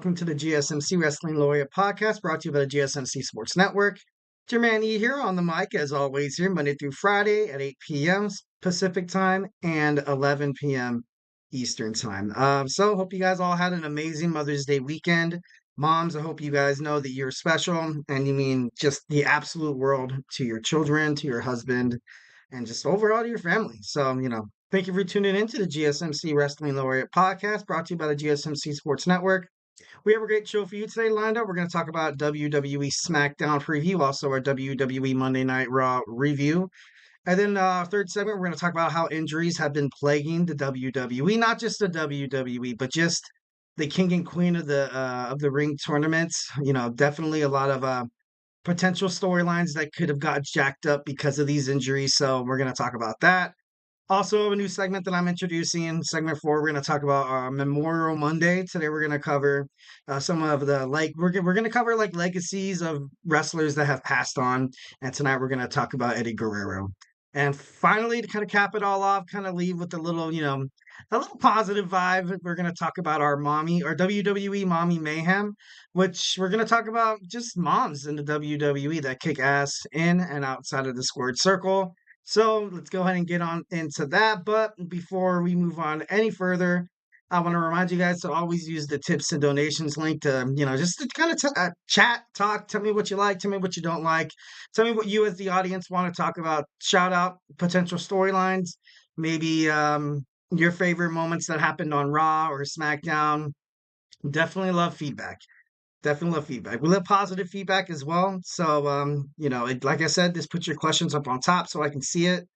welcome to the GSMC Wrestling Laureate Podcast, brought to you by the GSMC Sports Network. It's your man E here on the mic, as always, here Monday through Friday at 8 p.m. Pacific Time and 11 p.m. Eastern Time. Hope you guys all had an amazing Mother's Day weekend. Moms, I hope you guys know that you're special and you mean just the absolute world to your children, to your husband, and just overall to your family. Thank you for tuning in to the GSMC Wrestling Laureate Podcast, brought to you by the GSMC Sports Network. We have a great show for you today lined up. We're going to talk about WWE Smackdown preview, also our WWE Monday Night Raw review. And then our third segment, we're going to talk about how injuries have been plaguing the WWE, not just the WWE, but just the king and queen of the ring tournaments. Definitely a lot of potential storylines that could have got jacked up because of these injuries. So we're going to talk about that. Also, a new segment that I'm introducing, segment 4, we're going to talk about Memorial Monday. Today, we're going to cover some of the, we're going to cover, legacies of wrestlers that have passed on. And tonight, we're going to talk about Eddie Guerrero. And finally, to kind of cap it all off, kind of leave with a little positive vibe, we're going to talk about our WWE Mommy Mayhem, which we're going to talk about just moms in the WWE that kick ass in and outside of the squared circle. So let's go ahead and get on into that. But before we move on any further, I want to remind you guys to always use the tips and donations link to, just to kind of chat, talk, tell me what you like, tell me what you don't like, tell me what you as the audience want to talk about, shout out potential storylines, maybe your favorite moments that happened on Raw or SmackDown. Definitely love feedback. Definitely love feedback. We love positive feedback as well. So, like I said, just put your questions up on top so I can see it.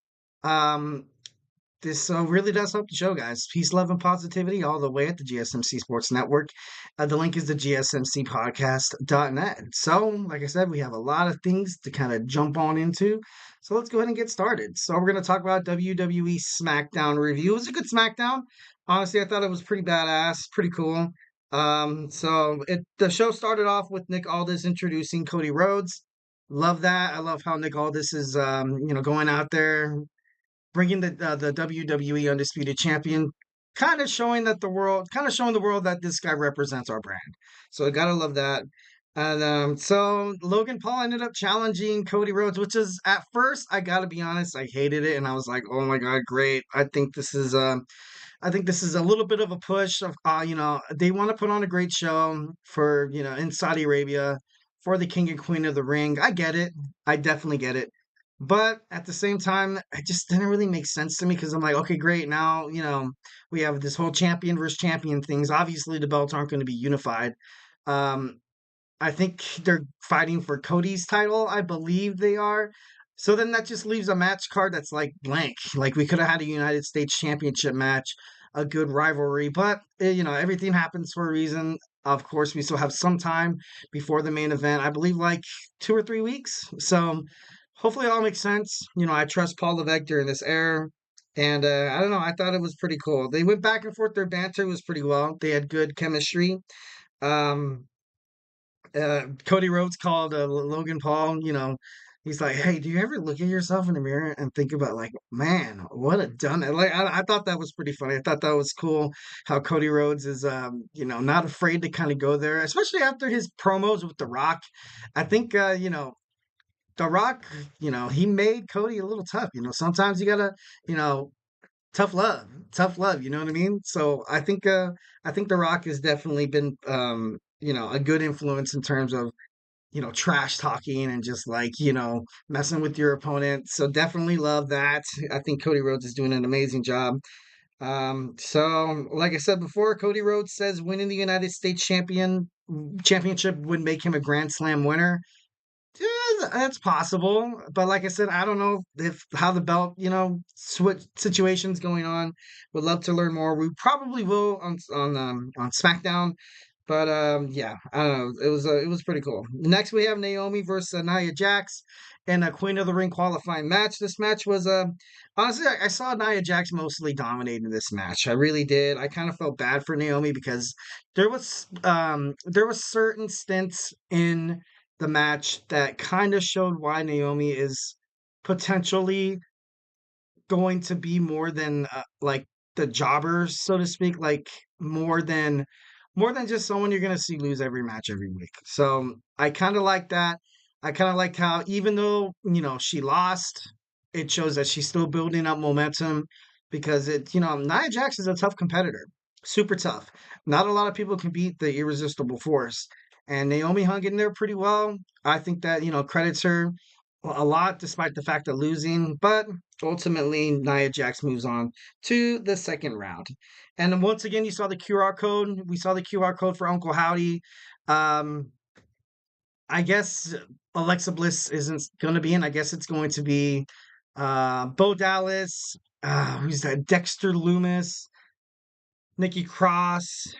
This really does help the show, guys. Peace, love, and positivity all the way at the GSMC Sports Network. The link is the gsmcpodcast.net. So, like I said, we have a lot of things to kind of jump on into. So let's go ahead and get started. So we're going to talk about WWE Smackdown review. It was a good Smackdown. Honestly, I thought it was pretty badass, pretty cool. The show started off with Nick Aldis introducing Cody Rhodes. Love that. I love how Nick Aldis is, going out there, bringing the WWE Undisputed Champion, kind of showing the world that this guy represents our brand. So I gotta love that. And so Logan Paul ended up challenging Cody Rhodes, which is at first, I gotta be honest, I hated it, and I was like, oh my god, great. I think this is a little bit of a push of, they want to put on a great show for, in Saudi Arabia for the king and queen of the ring. I get it. I definitely get it. But at the same time, it just didn't really make sense to me because I'm like, okay, great. Now, we have this whole champion versus champion things. Obviously, the belts aren't going to be unified. Um, I think they're fighting for Cody's title. I believe they are. So then that just leaves a match card that's like blank. Like we could have had a United States Championship match, a good rivalry, but everything happens for a reason. Of course, we still have some time before the main event. I believe like 2 or 3 weeks. So hopefully it all makes sense. I trust Paul Levesque during this era. And I don't know. I thought it was pretty cool. They went back and forth. Their banter was pretty well. They had good chemistry. Um, Cody Rhodes called Logan Paul, he's like, hey, do you ever look at yourself in the mirror and think about like, man, what a dumb, like, I thought that was pretty funny. I thought that was cool how Cody Rhodes is, not afraid to kind of go there, especially after his promos with The Rock. I think, The Rock, he made Cody a little tough. Sometimes you gotta, you know, tough love. You know what I mean? So I think The Rock has definitely been, a good influence in terms of trash talking and just like messing with your opponent. So definitely love that. I think Cody Rhodes is doing an amazing job. So like I said before, Cody Rhodes says winning the United States championship would make him a Grand Slam winner. Yeah, that's possible, but like I said, I don't know if how the belt, switch situations going on. Would love to learn more. We probably will on SmackDown, but yeah, I don't know. It was pretty cool. Next, we have Naomi versus Nia Jax in a Queen of the Ring qualifying match. This match was honestly, I saw Nia Jax mostly dominating this match. I really did. I kind of felt bad for Naomi because there was certain stints in the match that kind of showed why Naomi is potentially going to be more than like the jobbers, so to speak, like more than more than just someone you're gonna see lose every match every week. So I kind of like that. I kind of like how even though she lost, it shows that she's still building up momentum because Nia Jax is a tough competitor, super tough. Not a lot of people can beat the irresistible force, and Naomi hung in there pretty well. I think that credits her a lot despite the fact of losing, but ultimately Nia Jax moves on to the second round. And then once again, you saw the QR code. We saw the QR code for Uncle Howdy. Um, I guess Alexa Bliss isn't going to be in. I guess it's going to be Bo Dallas. Who's that? Dexter Loomis, Nikki Cross,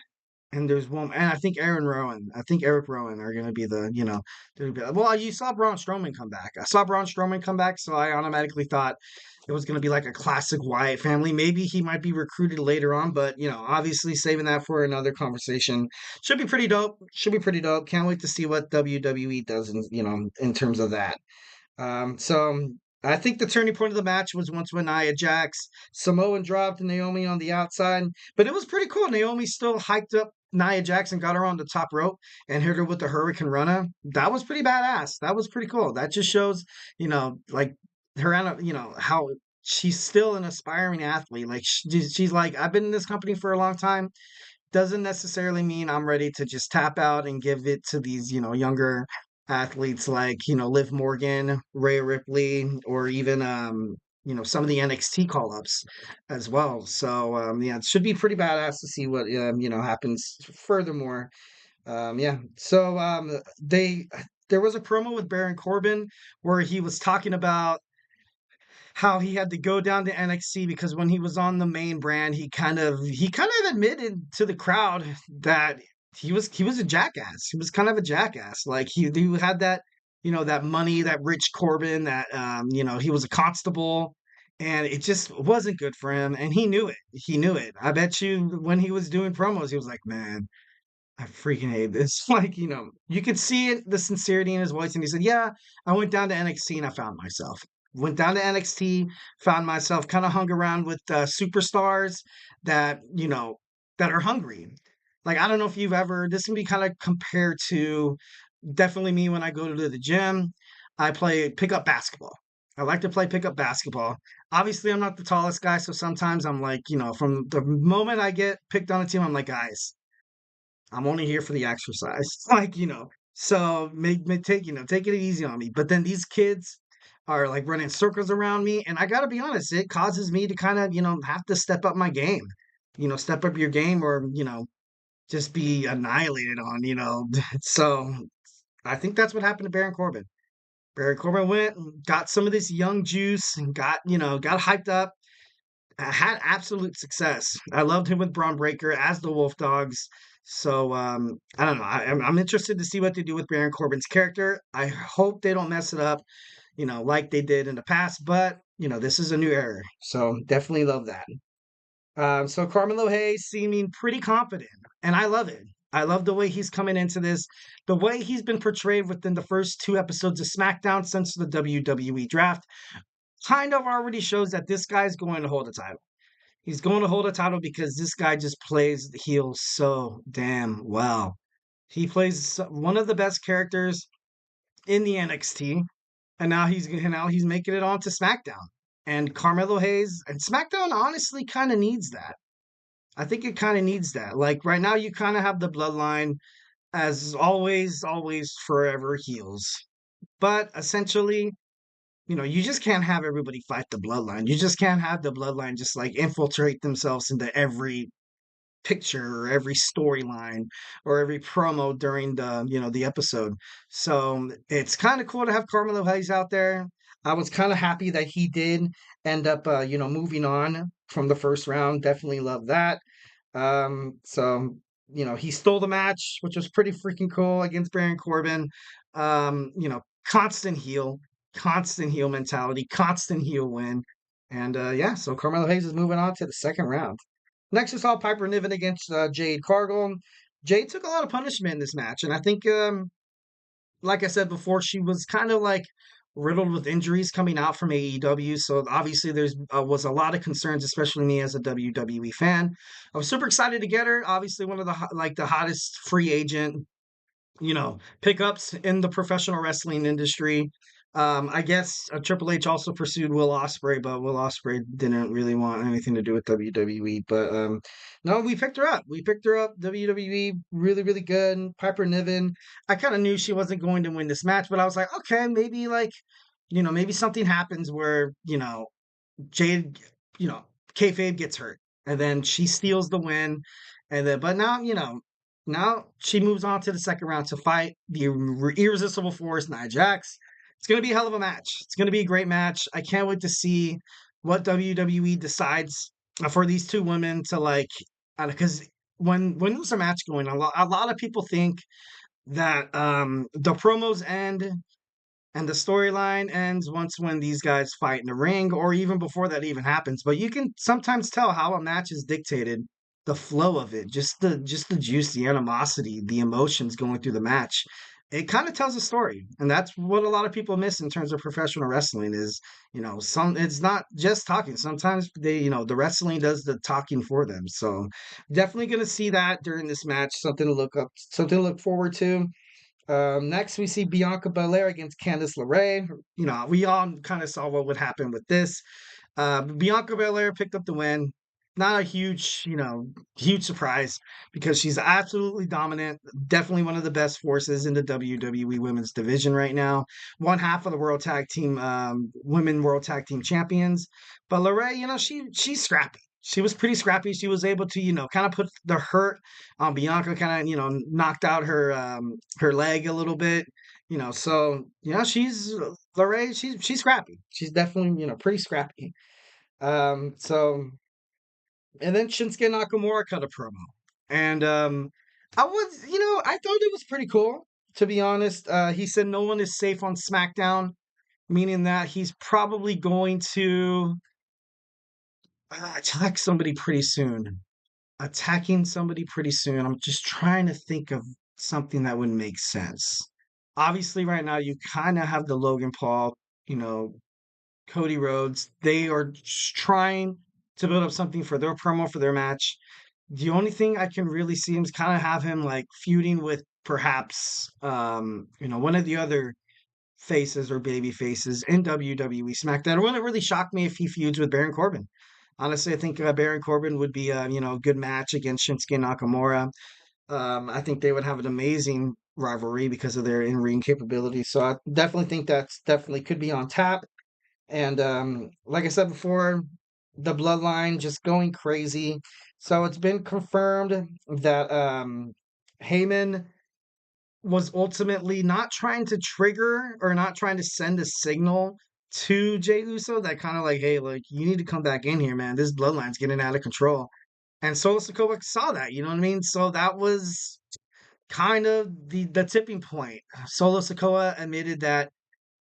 and there's one, and I think Aaron Rowan. I think Eric Rowan are going to be well, you saw Braun Strowman come back. I saw Braun Strowman come back, so I automatically thought it was going to be like a classic Wyatt family. Maybe he might be recruited later on, but obviously saving that for another conversation. Should be pretty dope. Should be pretty dope. Can't wait to see what WWE does in terms of that. So I think the turning point of the match was once when Nia Jax, Samoan dropped Naomi on the outside, but it was pretty cool. Naomi still hiked up Nia Jax and got her on the top rope and hit her with the Hurricane Rana. That was pretty badass. That was pretty cool. That just shows, like her, how she's still an aspiring athlete. Like she's like, I've been in this company for a long time. Doesn't necessarily mean I'm ready to just tap out and give it to these, younger athletes like, Liv Morgan, Rhea Ripley, or even, some of the NXT call ups as well. So, yeah, it should be pretty badass to see what, happens furthermore. Yeah. So, there was a promo with Baron Corbin where he was talking about how he had to go down to NXT because when he was on the main brand, he kind of admitted to the crowd that he was a jackass. He was kind of a jackass. Like he had that that money, that rich Corbin, that he was a constable, and it just wasn't good for him, and he knew it. He knew it. I bet you when he was doing promos, he was like, man. I freaking hate this. Like, you could see it, the sincerity in his voice. And he said, yeah, I went down to NXT and I found myself. Went down to NXT, found myself, kind of hung around with superstars that, that are hungry. Like, I don't know if this can be kind of compared to definitely me when I go to the gym. I play pickup basketball. I like to play pickup basketball. Obviously, I'm not the tallest guy. So sometimes I'm like, from the moment I get picked on a team, I'm like, guys, I'm only here for the exercise. Like, so take it easy on me. But then these kids are like running circles around me. And I got to be honest, it causes me to kind of, have to step up my game, step up your game or, just be annihilated on. So I think that's what happened to Baron Corbin. Baron Corbin went and got some of this young juice and got hyped up, had absolute success. I loved him with Braun Breaker as the Wolf Dogs. So I don't know. I'm interested to see what they do with Baron Corbin's character. I hope they don't mess it up, like they did in the past. But this is a new era, so definitely love that. So Carmelo Hayes seeming pretty confident, and I love it. I love the way he's coming into this, the way he's been portrayed within the first two episodes of SmackDown since the WWE draft. Kind of already shows that this guy's going to hold a title. He's going to hold a title because this guy just plays the heel so damn well. He plays one of the best characters in the NXT, and now he's making it onto SmackDown. And Carmelo Hayes and SmackDown honestly kind of needs that. I think it kind of needs that. Like right now, you kind of have the bloodline as always, always, forever heels. But essentially, you just can't have everybody fight the bloodline. You just can't have the bloodline just like infiltrate themselves into every picture or every storyline or every promo during the episode. So it's kind of cool to have Carmelo Hayes out there. I was kind of happy that he did end up moving on from the first round. Definitely love that. So he stole the match, which was pretty freaking cool against Baron Corbin. Constant heel mentality, constant heel win. And yeah, so Carmelo Hayes is moving on to the second round. Next, we saw Piper Niven against Jade Cargill. Jade took a lot of punishment in this match, and I think, like I said before, she was kind of like riddled with injuries coming out from AEW. So obviously there's was a lot of concerns, especially me as a WWE fan. I was super excited to get her. Obviously one of the like the hottest free agent pickups in the professional wrestling industry. I guess Triple H also pursued Will Ospreay, but Will Ospreay didn't really want anything to do with WWE. But no, we picked her up. We picked her up. WWE really, really good. Piper Niven. I kind of knew she wasn't going to win this match, but I was like, okay, maybe maybe something happens where Jade, you know, kayfabe gets hurt, and then she steals the win, and then but now she moves on to the second round to fight the irresistible force Nia Jax. It's gonna be a hell of a match. It's gonna be a great match. I can't wait to see what WWE decides for these two women to like, because when there's a match going, a lot of people think that the promos end and the storyline ends once when these guys fight in the ring, or even before that even happens. But you can sometimes tell how a match is dictated, the flow of it, just the juice, the animosity, the emotions going through the match. It kind of tells a story, and that's what a lot of people miss in terms of professional wrestling. Is some it's not just talking. Sometimes the wrestling does the talking for them. So definitely going to see that during this match. Something to look up, something to look forward to. Next, we see Bianca Belair against Candice LeRae. We all kind of saw what would happen with this. Bianca Belair picked up the win. Not a huge surprise because she's absolutely dominant. Definitely one of the best forces in the WWE Women's Division right now. One half of the Women World Tag Team Champions. But LeRae, she's scrappy. She was pretty scrappy. She was able to, kind of put the hurt on Bianca, kind of, knocked out her leg a little bit. So she's LeRae. She's scrappy. She's definitely pretty scrappy. So and then Shinsuke Nakamura cut a promo. And I thought it was pretty cool, to be honest. He said no one is safe on SmackDown, meaning that he's probably going to attack somebody pretty soon. Attacking somebody pretty soon. I'm just trying to think of something that would make sense. Obviously, right now, you kind of have the Logan Paul, you know, Cody Rhodes. They are trying to build up something for their promo for their match. The only thing I can really see him is kind of have him like feuding with perhaps one of the other faces or baby faces in WWE Smackdown. It wouldn't really shock me if he feuds with Baron Corbin. Honestly, I think Baron Corbin would be a good match against Shinsuke Nakamura. I think they would have an amazing rivalry because of their in-ring capabilities. So I definitely think that's definitely could be on tap. And like I said before, the bloodline just going crazy. So it's been confirmed that Heyman was ultimately not trying to trigger or not trying to send a signal to Jey Uso that kind of like, hey, like you need to come back in here, man. This bloodline's getting out of control. And Solo Sikoa saw that, you know what I mean? So that was kind of the tipping point. Solo Sikoa admitted that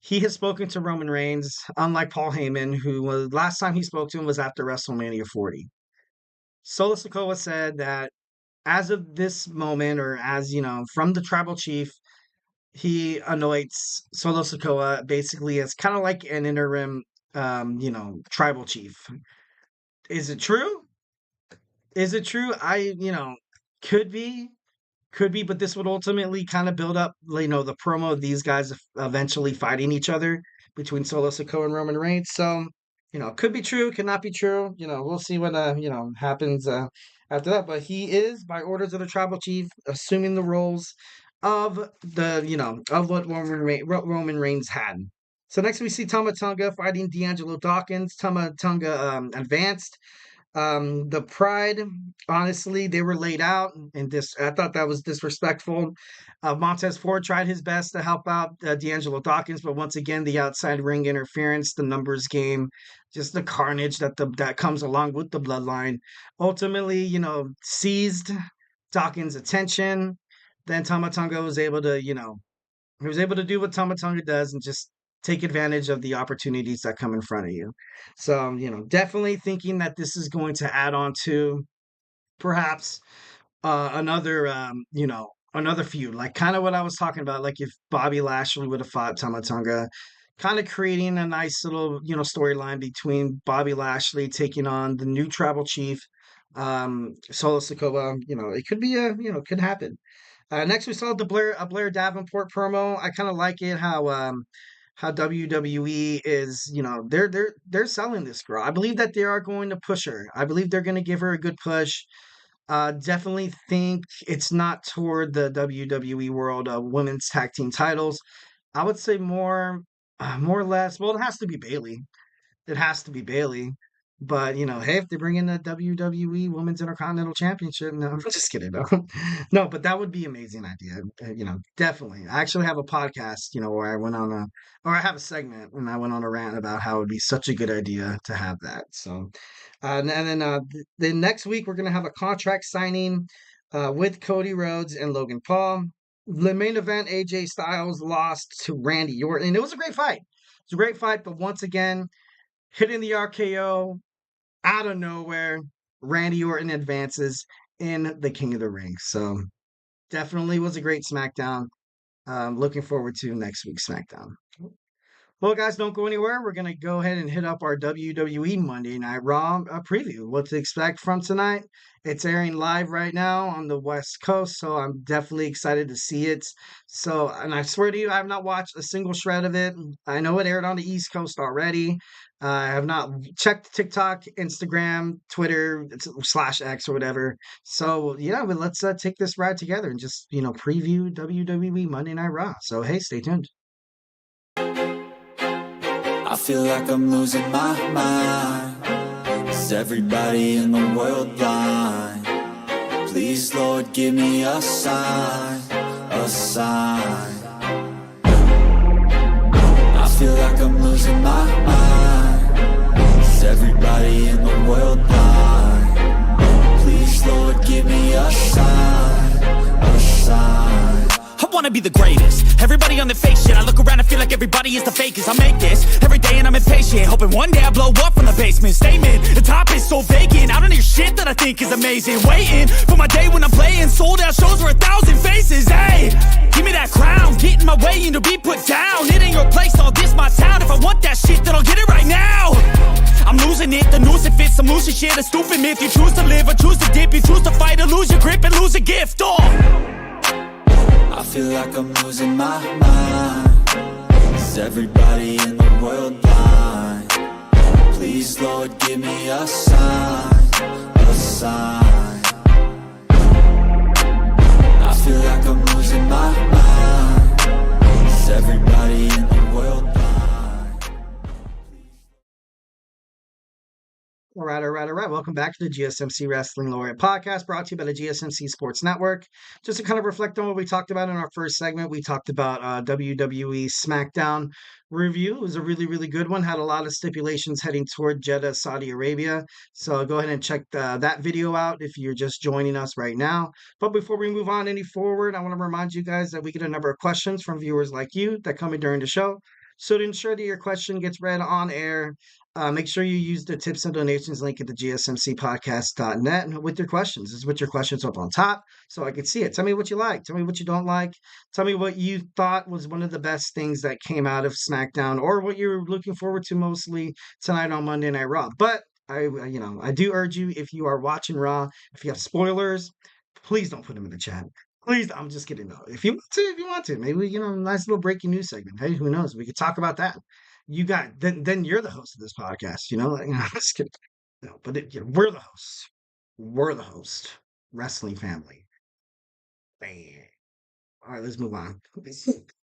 he has spoken to Roman Reigns, unlike Paul Heyman, who was last time he spoke to him was after WrestleMania 40. Solo Sikoa said that as of this moment, or as from the tribal chief, he anoints Solo Sikoa basically as kind of like an interim, tribal chief. Is it true? Is it true? Could be, but this would ultimately kind of build up, the promo of these guys eventually fighting each other between Solo Sikoa and Roman Reigns. So, could be true, could not be true. We'll see what happens after that. But he is, by orders of the tribal chief, assuming the roles of of what Roman Reigns had. So next we see Tama Tonga fighting D'Angelo Dawkins. Tama Tonga advanced. The Pride, honestly, they were laid out, and this I thought that was disrespectful. Montez Ford tried his best to help out D'Angelo Dawkins, but once again, the outside ring interference, the numbers game, just the carnage that comes along with the bloodline, ultimately, seized Dawkins' attention. Then Tama Tonga was able to, he was able to do what Tama Tonga does and just take advantage of the opportunities that come in front of you. So, definitely thinking that this is going to add on to perhaps another feud, like kind of what I was talking about. Like if Bobby Lashley would have fought Tama Tonga, kind of creating a nice little, storyline between Bobby Lashley taking on the new tribal chief, Solo Sikoa. It could be could happen. Next, we saw the Blair Davenport promo. I kind of like it how WWE is, they're selling this girl. I believe that they are going to push her. I believe they're going to give her a good push. Definitely think it's not toward the WWE World Women's Tag Team titles. I would say more or less. Well, it has to be Bailey. It has to be Bailey. But hey, if they bring in the WWE Women's Intercontinental Championship, no, I'm just kidding. No, no, but that would be an amazing idea. Definitely. I actually have a podcast, where I went on or I have a segment, and I went on a rant about how it would be such a good idea to have that. So, and then the next week we're gonna have a contract signing, with Cody Rhodes and Logan Paul. The main event, AJ Styles lost to Randy Orton, and it was a great fight. It was a great fight, but once again, hitting the RKO out of nowhere, Randy Orton advances in the King of the Ring. So definitely was a great SmackDown. Looking forward to next week's SmackDown. Well, guys, don't go anywhere. We're going to go ahead and hit up our WWE Monday Night Raw preview. What to expect from tonight. It's airing live right now on the West Coast, so I'm definitely excited to see it. So, and I swear to you, I have not watched a single shred of it. I know it aired on the East Coast already. I have not checked TikTok, Instagram, Twitter, /X or whatever. So, yeah, but let's take this ride together and just, preview WWE Monday Night Raw. So, hey, stay tuned. I feel like I'm losing my mind. Is everybody in the world blind? Please, Lord, give me a sign, a sign. I feel like I'm losing my mind. Is everybody in the world blind? Please, Lord, give me a sign, a sign. I wanna be the greatest. Everybody on the fake shit. I look around and feel like everybody is the fakest. I make this every day and I'm impatient, hoping one day I blow up from the basement. Statement, the top is so vacant. I don't hear shit that I think is amazing. Waiting for my day when I'm playing sold out shows for 1,000 faces. Hey, give me that crown, get in my way and to be put down. It ain't your place, all this my town. If I want that shit, then I'll get it right now. I'm losing it, the noose it fits. I'm losing shit, a stupid myth. You choose to live or choose to dip. You choose to fight or lose your grip and lose a gift. I feel like I'm losing my mind. Is everybody in the world blind? Please, Lord, give me a sign, a sign. I feel like I'm losing my mind. Is everybody in the world blind? All right. Welcome back to the GSMC Wrestling Laureate Podcast, brought to you by the GSMC Sports Network. Just to kind of reflect on what we talked about in our first segment, we talked about WWE Smackdown review. It was a really, really good one. Had a lot of stipulations heading toward Jeddah, Saudi Arabia. So go ahead and check that video out if you're just joining us right now. But before we move on any forward, I want to remind you guys that we get a number of questions from viewers like you that come in during the show. So to ensure that your question gets read on air, make sure you use the tips and donations link at the gsmcpodcast.net with your questions. Just put your questions up on top so I can see it. Tell me what you like. Tell me what you don't like. Tell me what you thought was one of the best things that came out of SmackDown, or what you're looking forward to mostly tonight on Monday Night Raw. But I do urge you, if you are watching Raw, if you have spoilers, please don't put them in the chat. Please, I'm just kidding though. If you want to, maybe a nice little breaking news segment. Hey, who knows? We could talk about that. You got then you're the host of this podcast. Just kidding. No, but we're the hosts. We're the host. Wrestling family. Bam. All right, let's move on.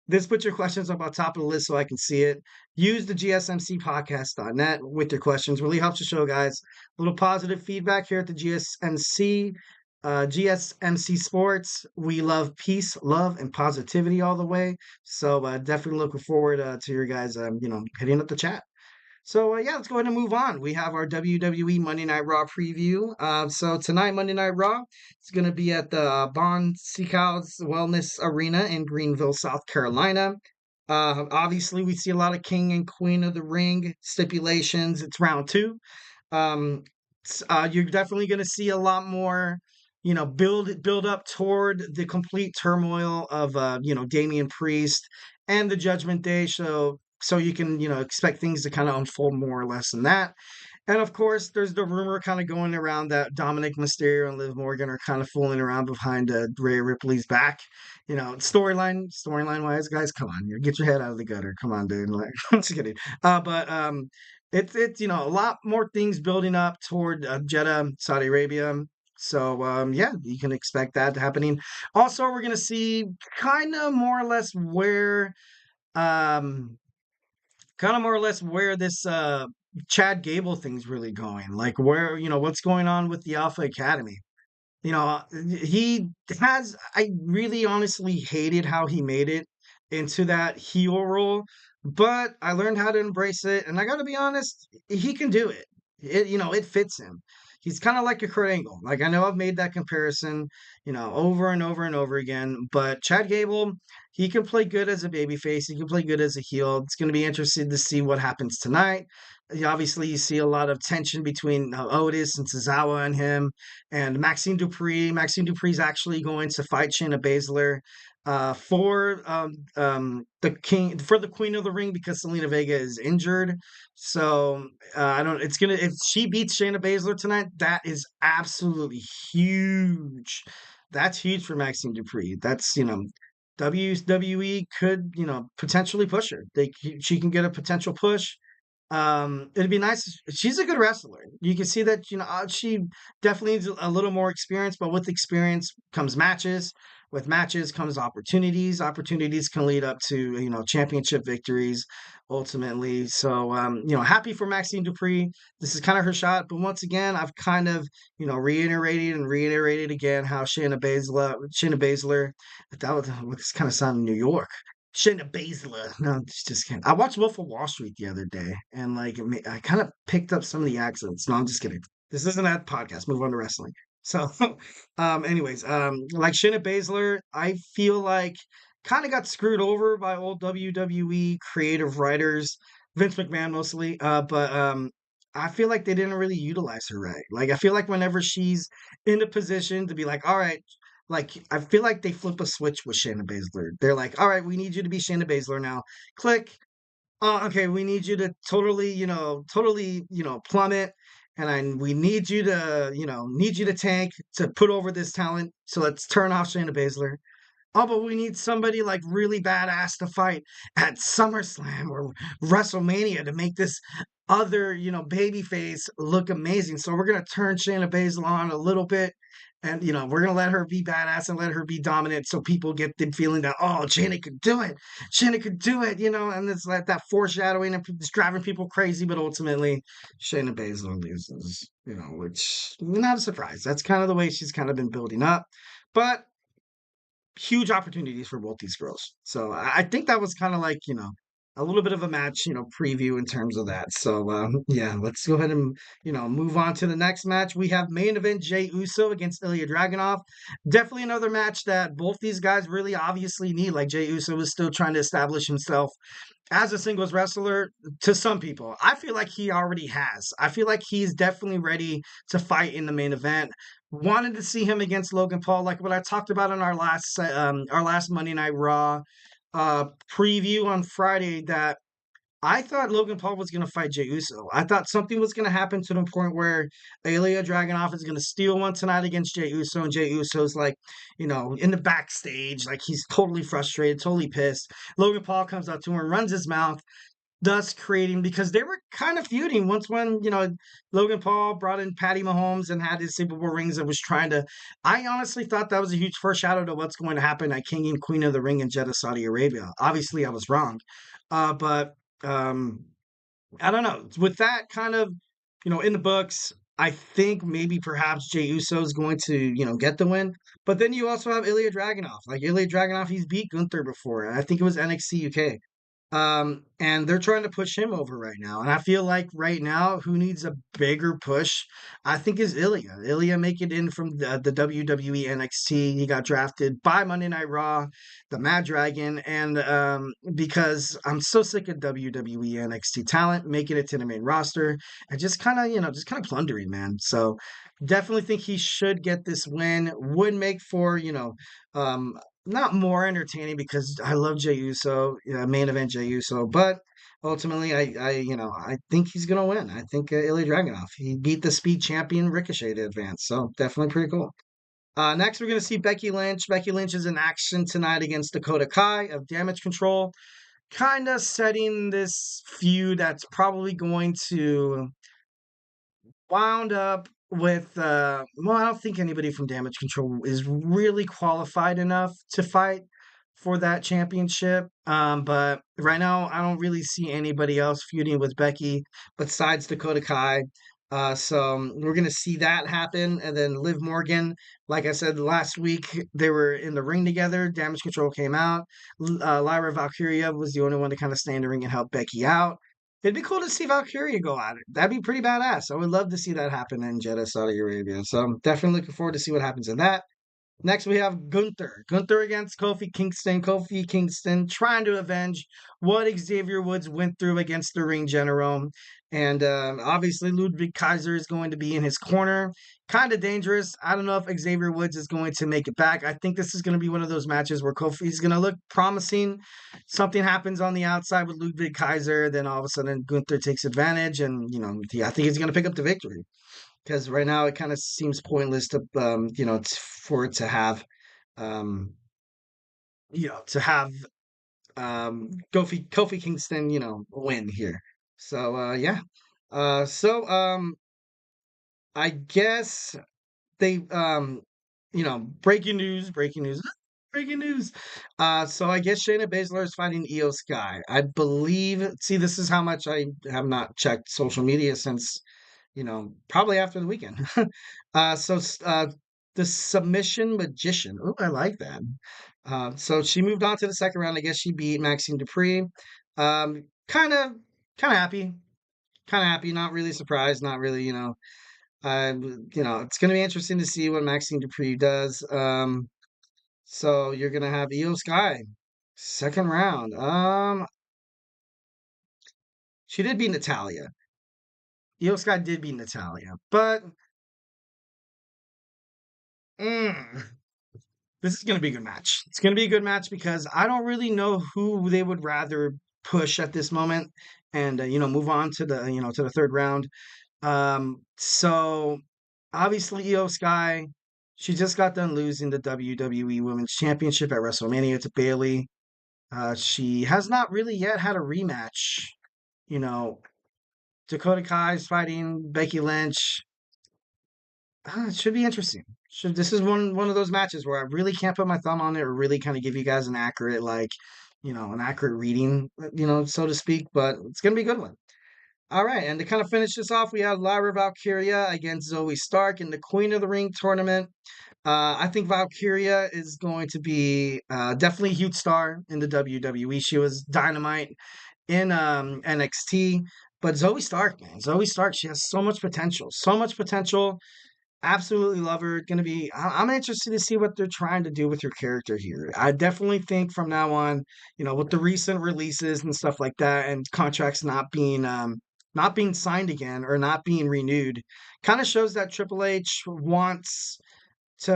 This put your questions up on top of the list so I can see it. Use the gsmcpodcast.net with your questions. Really helps the show, guys. A little positive feedback here at the GSMC Sports. We love peace, love, and positivity all the way. So definitely looking forward to your guys, hitting up the chat. So let's go ahead and move on. We have our WWE Monday Night Raw preview. So tonight, Monday Night Raw, it's going to be at the Bon Seacows Wellness Arena in Greenville, South Carolina. Obviously, we see a lot of King and Queen of the Ring stipulations. It's round 2. You're definitely going to see a lot more, build up toward the complete turmoil of, Damian Priest and the Judgment Day. So So you can, expect things to kind of unfold more or less in that. And of course, there's the rumor kind of going around that Dominic Mysterio and Liv Morgan are kind of fooling around behind Rhea Ripley's back. Storyline wise, guys, come on, get your head out of the gutter. Come on, dude. Like, I'm just kidding. But it's a lot more things building up toward Jeddah, Saudi Arabia. So yeah, you can expect that happening. Also, we're gonna see kind of more or less where um this Chad Gable thing's really going. Like where, what's going on with the Alpha Academy. He I really honestly hated how he made it into that heel role, but I learned how to embrace it. And I got to be honest, he can do it. It fits him. He's kind of like a Kurt Angle. Like I know I've made that comparison, over and over and over again, but Chad Gable, he can play good as a babyface. He can play good as a heel. It's going to be interesting to see what happens tonight. Obviously, you see a lot of tension between Otis and Tozawa and him, and Maxine Dupree. Maxine Dupree is actually going to fight Shayna Baszler for the Queen of the Ring because Selena Vega is injured. So I don't. It's gonna if she beats Shayna Baszler tonight, that is absolutely huge. That's huge for Maxine Dupree. That's WWE could potentially push her. She can get a potential push. It'd be nice. She's a good wrestler. You can see that, she definitely needs a little more experience, but with experience comes matches. With matches comes opportunities. Opportunities can lead up to, championship victories ultimately. So, happy for Maxine Dupree. This is kind of her shot. But once again, I've kind of, reiterated again how Shayna Baszler, that was kind of sound New York. Shayna Baszler. No, just kidding. I watched Wolf of Wall Street the other day, and like I kind of picked up some of the accents. No, I'm just kidding. This isn't that podcast. Move on to wrestling. So, anyways, like Shayna Baszler, I feel like kind of got screwed over by old WWE creative writers, Vince McMahon mostly. But I feel like they didn't really utilize her right. Like I feel like whenever she's in a position to be like, all right, like I feel like they flip a switch with Shayna Baszler. They're like, all right, we need you to be Shayna Baszler now. Click. Oh, okay, we need you to totally, plummet. And we need you to, tank to put over this talent. So let's turn off Shayna Baszler. Oh, but we need somebody like really badass to fight at SummerSlam or WrestleMania to make this other, babyface look amazing. So we're gonna turn Shayna Baszler on a little bit, and we're gonna let her be badass and let her be dominant, so people get the feeling that Shayna could do it, and it's like that foreshadowing and it's driving people crazy. But ultimately, Shayna Baszler loses, which not a surprise. That's kind of the way she's kind of been building up, but huge opportunities for both these girls. So I think that was kind of like, a little bit of a match, preview in terms of that. So yeah, let's go ahead and, move on to the next match. We have main event Jey Uso against Ilya Dragunov. Definitely another match that both these guys really obviously need. Like Jey Uso is still trying to establish himself as a singles wrestler to some people. I feel like he already has. I feel like he's definitely ready to fight in the main event. Wanted to see him against Logan Paul, like what I talked about in our last Monday Night Raw preview on Friday, that I thought Logan Paul was going to fight Jey Uso. I thought something was going to happen to the point where Ilya Dragunov is going to steal one tonight against Jey Uso, and Jey Uso's like, in the backstage, like he's totally frustrated, totally pissed. Logan Paul comes up to him and runs his mouth, thus creating, because they were kind of feuding once when, Logan Paul brought in Patty Mahomes and had his Super Bowl rings and was trying to, I honestly thought that was a huge foreshadow to what's going to happen at King and Queen of the Ring in Jeddah, Saudi Arabia. Obviously, I was wrong. But I don't know. With that kind of, in the books, I think maybe perhaps Jey Uso is going to, get the win. But then you also have Ilya Dragunov. Like Ilya Dragunov, he's beat Gunther before. I think it was NXT UK. And they're trying to push him over right now. And I feel like right now, who needs a bigger push, I think, is Ilya. Ilya making it in from the WWE NXT. He got drafted by Monday Night Raw, the Mad Dragon. And because I'm so sick of WWE NXT talent making it to the main roster and just kind of plundering, man. So definitely think he should get this win. Would make for, not more entertaining because I love Jey Uso, main event Jey Uso, but ultimately, I think he's gonna win. I think Ilya Dragunov. He beat the Speed Champion Ricochet to advance, so definitely pretty cool. Next, we're gonna see Becky Lynch. Becky Lynch is in action tonight against Dakota Kai of Damage Control, kind of setting this feud that's probably going to wound up with well, I don't think anybody from Damage Control is really qualified enough to fight for that championship. But right now I don't really see anybody else feuding with Becky besides Dakota Kai. So we're gonna see that happen, and then Liv Morgan, like I said last week, they were in the ring together. Damage Control came out. Lyra Valkyria was the only one to kind of stay in the ring and help Becky out. It'd be cool to see Valkyria go at it. That'd be pretty badass. I would love to see that happen in Jeddah, Saudi Arabia. So I'm definitely looking forward to see what happens in that. Next, we have Gunther. Gunther against Kofi Kingston. Kofi Kingston trying to avenge what Xavier Woods went through against the Ring General. And obviously, Ludwig Kaiser is going to be in his corner. Kind of dangerous. I don't know if Xavier Woods is going to make it back. I think this is going to be one of those matches where Kofi's going to look promising. Something happens on the outside with Ludwig Kaiser. Then all of a sudden, Gunther takes advantage. And, I think he's going to pick up the victory. Because right now it kind of seems pointless to, for it to have, Kofi Kingston, win here. So yeah. I guess they, breaking news. So I guess Shayna Baszler is fighting Io Sky. I believe. See, this is how much I have not checked social media since. Probably after the weekend. The Submission Magician. Oh, I like that. So she moved on to the second round. I guess she beat Maxine Dupree. Kind of happy. Not really surprised. Not really, it's going to be interesting to see what Maxine Dupree does. So you're going to have Io Sky. Second round. She did beat Natalya. Io Sky did beat Natalya, but this is going to be a good match. It's going to be a good match because I don't really know who they would rather push at this moment and, move on to the, to the third round. So obviously Io Sky, she just got done losing the WWE Women's Championship at WrestleMania to Bayley. She has not really yet had a rematch, Dakota Kai's fighting Becky Lynch. It should be interesting. This is one of those matches where I really can't put my thumb on it or really kind of give you guys an accurate, an accurate reading, so to speak. But it's going to be a good one. All right, and to kind of finish this off, we have Lyra Valkyria against Zoe Stark in the Queen of the Ring tournament. I think Valkyria is going to be definitely a huge star in the WWE. She was dynamite in NXT. But Zoe Stark, man. Zoe Stark, she has so much potential. Absolutely love her. I'm interested to see what they're trying to do with her character here. I definitely think from now on, with the recent releases and stuff like that and contracts not being signed again or not being renewed, kind of shows that Triple H wants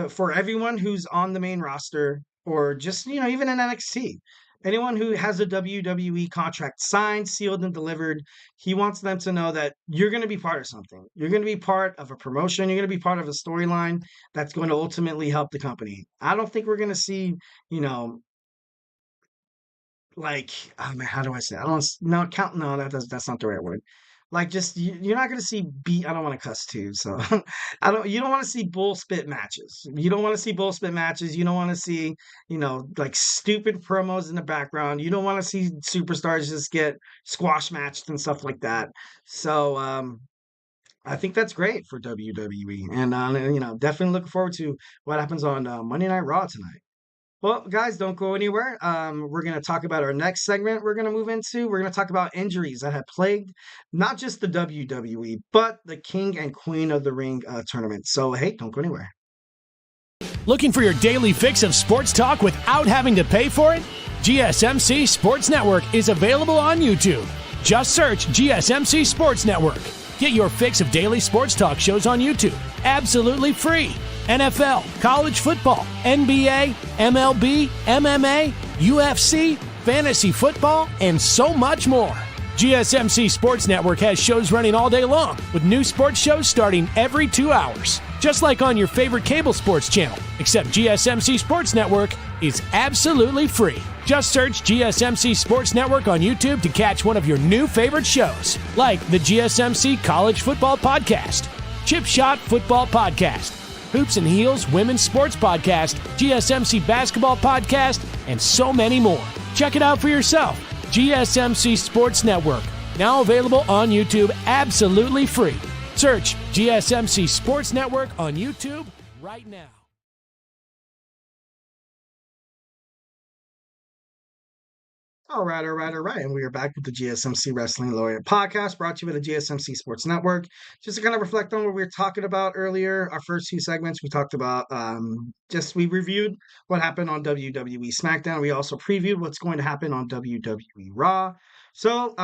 for everyone who's on the main roster or just, even in NXT, anyone who has a WWE contract signed, sealed, and delivered, he wants them to know that you're going to be part of something. You're going to be part of a promotion. You're going to be part of a storyline that's going to ultimately help the company. I don't think we're going to see, oh man, how do I say it? That's not the right word. You're not going to see I don't want to cuss too, so you don't want to see bull spit matches. You don't want to see stupid promos in the background. You don't want to see superstars just get squash matched and stuff like that. So I think that's great for WWE, and definitely looking forward to what happens on Monday Night Raw tonight. Well, guys, don't go anywhere. We're going to talk about our next segment we're going to move into. We're going to talk about injuries that have plagued not just the WWE, but the King and Queen of the Ring tournament. So, hey, don't go anywhere. Looking for your daily fix of sports talk without having to pay for it? GSMC Sports Network is available on YouTube. Just search GSMC Sports Network. Get your fix of daily sports talk shows on YouTube, absolutely free. NFL, college football, NBA, MLB, MMA, UFC, fantasy football, and so much more. GSMC Sports Network has shows running all day long, with new sports shows starting every 2 hours. Just like on your favorite cable sports channel, except GSMC Sports Network is absolutely free. Just search GSMC Sports Network on YouTube to catch one of your new favorite shows, like the GSMC College Football Podcast, Chip Shot Football Podcast, Hoops and Heels Women's Sports Podcast, GSMC Basketball Podcast, and so many more. Check it out for yourself. GSMC Sports Network, now available on YouTube absolutely free. Search GSMC Sports Network on YouTube right now. All right. And we are back with the GSMC Wrestling Laureate Podcast, brought to you by the GSMC Sports Network. Just to kind of reflect on what we were talking about earlier, our first two segments, we talked about, we reviewed what happened on WWE Smackdown. We also previewed what's going to happen on WWE Raw. So,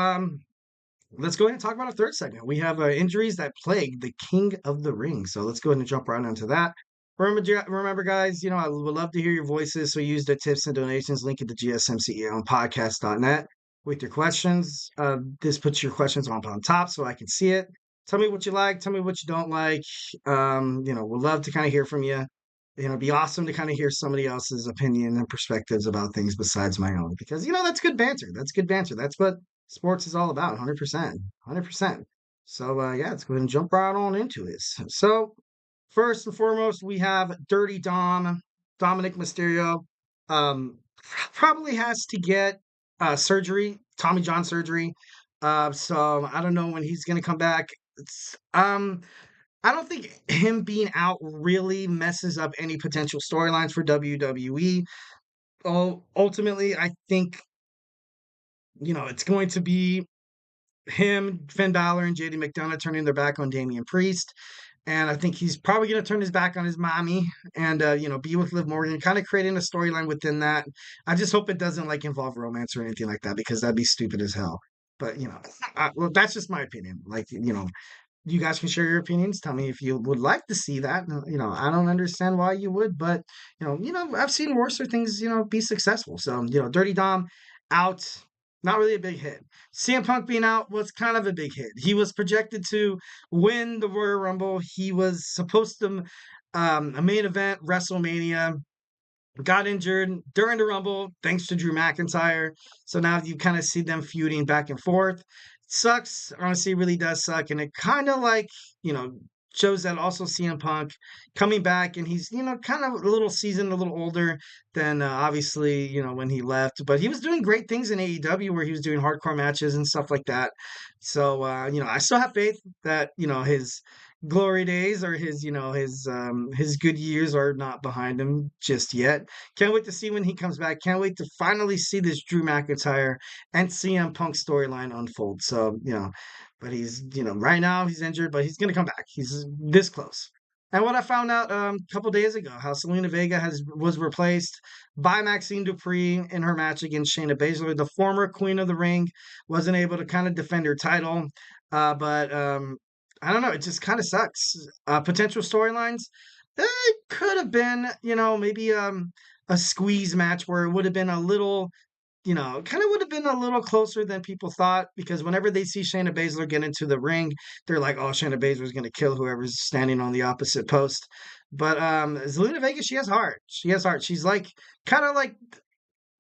let's go ahead and talk about our third segment. We have injuries that plague the King of the Ring. So let's go ahead and jump right into that. Remember, guys, I would love to hear your voices. So use the tips and donations link at the GSMC on podcast.net with your questions. This puts your questions on top so I can see it. Tell me what you like. Tell me what you don't like. We'd love to kind of hear from you. It'd be awesome to kind of hear somebody else's opinion and perspectives about things besides my own, because, that's good banter. That's good banter. That's what sports is all about. 100%. So, let's go ahead and jump right on into this. So, first and foremost, we have Dirty Dom, Dominic Mysterio. Probably has to get surgery, Tommy John surgery. So I don't know when he's going to come back. I don't think him being out really messes up any potential storylines for WWE. Ultimately, I think, it's going to be him, Finn Balor, and Jade McDonough turning their back on Damian Priest. And I think he's probably going to turn his back on his mommy and, be with Liv Morgan, kind of creating a storyline within that. I just hope it doesn't, involve romance or anything like that, because that'd be stupid as hell. But, that's just my opinion. You guys can share your opinions. Tell me if you would like to see that. I don't understand why you would, but, I've seen worse things, be successful. So, Dirty Dom out. Not really a big hit. CM Punk being out was kind of a big hit. He was projected to win the Royal Rumble. He was supposed to a main event, WrestleMania. Got injured during the Rumble thanks to Drew McIntyre. So now you kind of see them feuding back and forth. Sucks. Honestly, it really does suck. And it kind of shows that also CM Punk coming back, and he's, kind of a little seasoned, a little older than obviously, when he left. But he was doing great things in AEW where he was doing hardcore matches and stuff like that. So, I still have faith that, his glory days or his good years are not behind him just yet. Can't wait to see when he comes back. Can't wait to finally see this Drew McIntyre and CM Punk storyline unfold. So, but he's, right now he's injured, but he's going to come back. He's this close. And what I found out a couple days ago, how Zelina Vega was replaced by Maxine Dupree in her match against Shayna Baszler. The former Queen of the Ring wasn't able to kind of defend her title, but I don't know. It just kind of sucks. Potential storylines. It could have been, maybe a squeeze match where it would have been a little, kind of would have been a little closer than people thought, because whenever they see Shayna Baszler get into the ring, they're like, oh, Shayna Baszler is going to kill whoever's standing on the opposite post. But Zelina Vega, she has heart. She's kind of like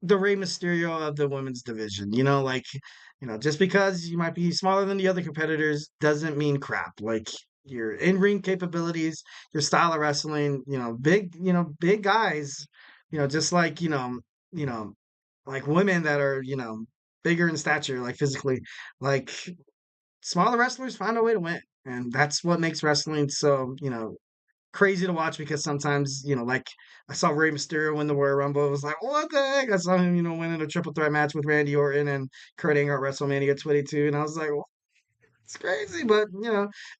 the Rey Mysterio of the women's division, just because you might be smaller than the other competitors doesn't mean crap. Your in-ring capabilities, your style of wrestling, big guys, just like women that are, bigger in stature, physically, smaller wrestlers find a way to win. And that's what makes wrestling so, crazy to watch, because sometimes, I saw Rey Mysterio win the Royal Rumble. It was like, what the heck? I saw him, winning a triple threat match with Randy Orton and Kurt Angle at WrestleMania 22. And I was like, well, it's crazy, but,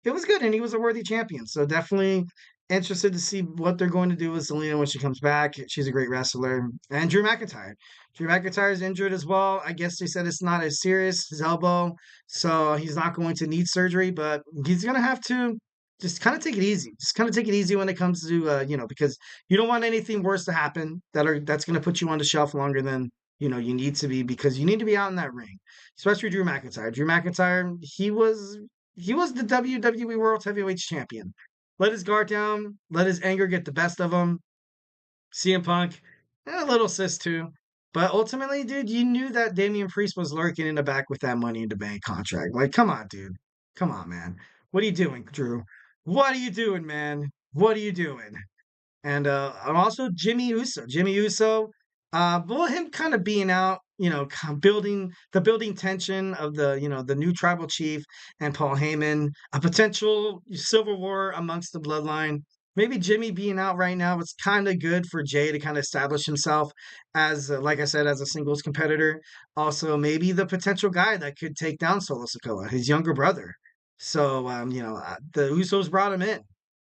it was good. And he was a worthy champion. So definitely interested to see what they're going to do with Zelina when she comes back. She's a great wrestler. And Drew McIntyre. Drew McIntyre is injured as well. I guess they said it's not as serious, his elbow. So he's not going to need surgery, but he's going to have to just kind of take it easy. Just kind of take it easy when it comes to, because you don't want anything worse to happen that's going to put you on the shelf longer than You need to be, because you need to be out in that ring, especially Drew McIntyre. Drew McIntyre, he was the WWE World Heavyweight Champion. Let his guard down, let his anger get the best of him. CM Punk, a little sis too. But ultimately, dude, you knew that Damian Priest was lurking in the back with that Money in the Bank contract. Like, come on, dude. Come on, man. What are you doing, Drew? What are you doing, man? What are you doing? And also Jimmy Uso. Jimmy Uso, well, him kind of being out, building tension of the new tribal chief and Paul Heyman, a potential civil war amongst the bloodline. Maybe Jimmy being out right now was kind of good for Jay to kind of establish himself as, like I said, as a singles competitor. Also, maybe the potential guy that could take down Solo Sikoa, his younger brother. So, the Usos brought him in.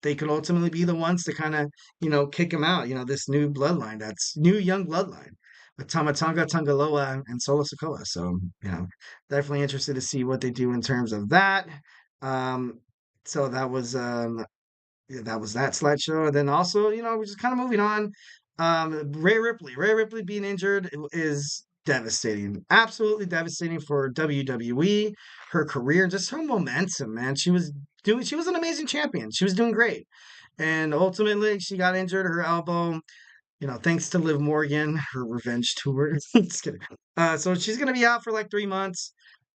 They could ultimately be the ones to kind of, kick him out. This new bloodline, that's new young bloodline with Tamatanga, Tangaloa, and Solo Sikoa. So, definitely interested to see what they do in terms of that. So that was yeah, that was that slideshow. And then also, we're just kind of moving on. Rhea Ripley. Rhea Ripley being injured is devastating. Absolutely devastating for WWE, her career, just her momentum, man. She was an amazing champion. She was doing great. And ultimately she got injured, her elbow, thanks to Liv Morgan, her revenge tour. Just kidding. So she's gonna be out for like 3 months.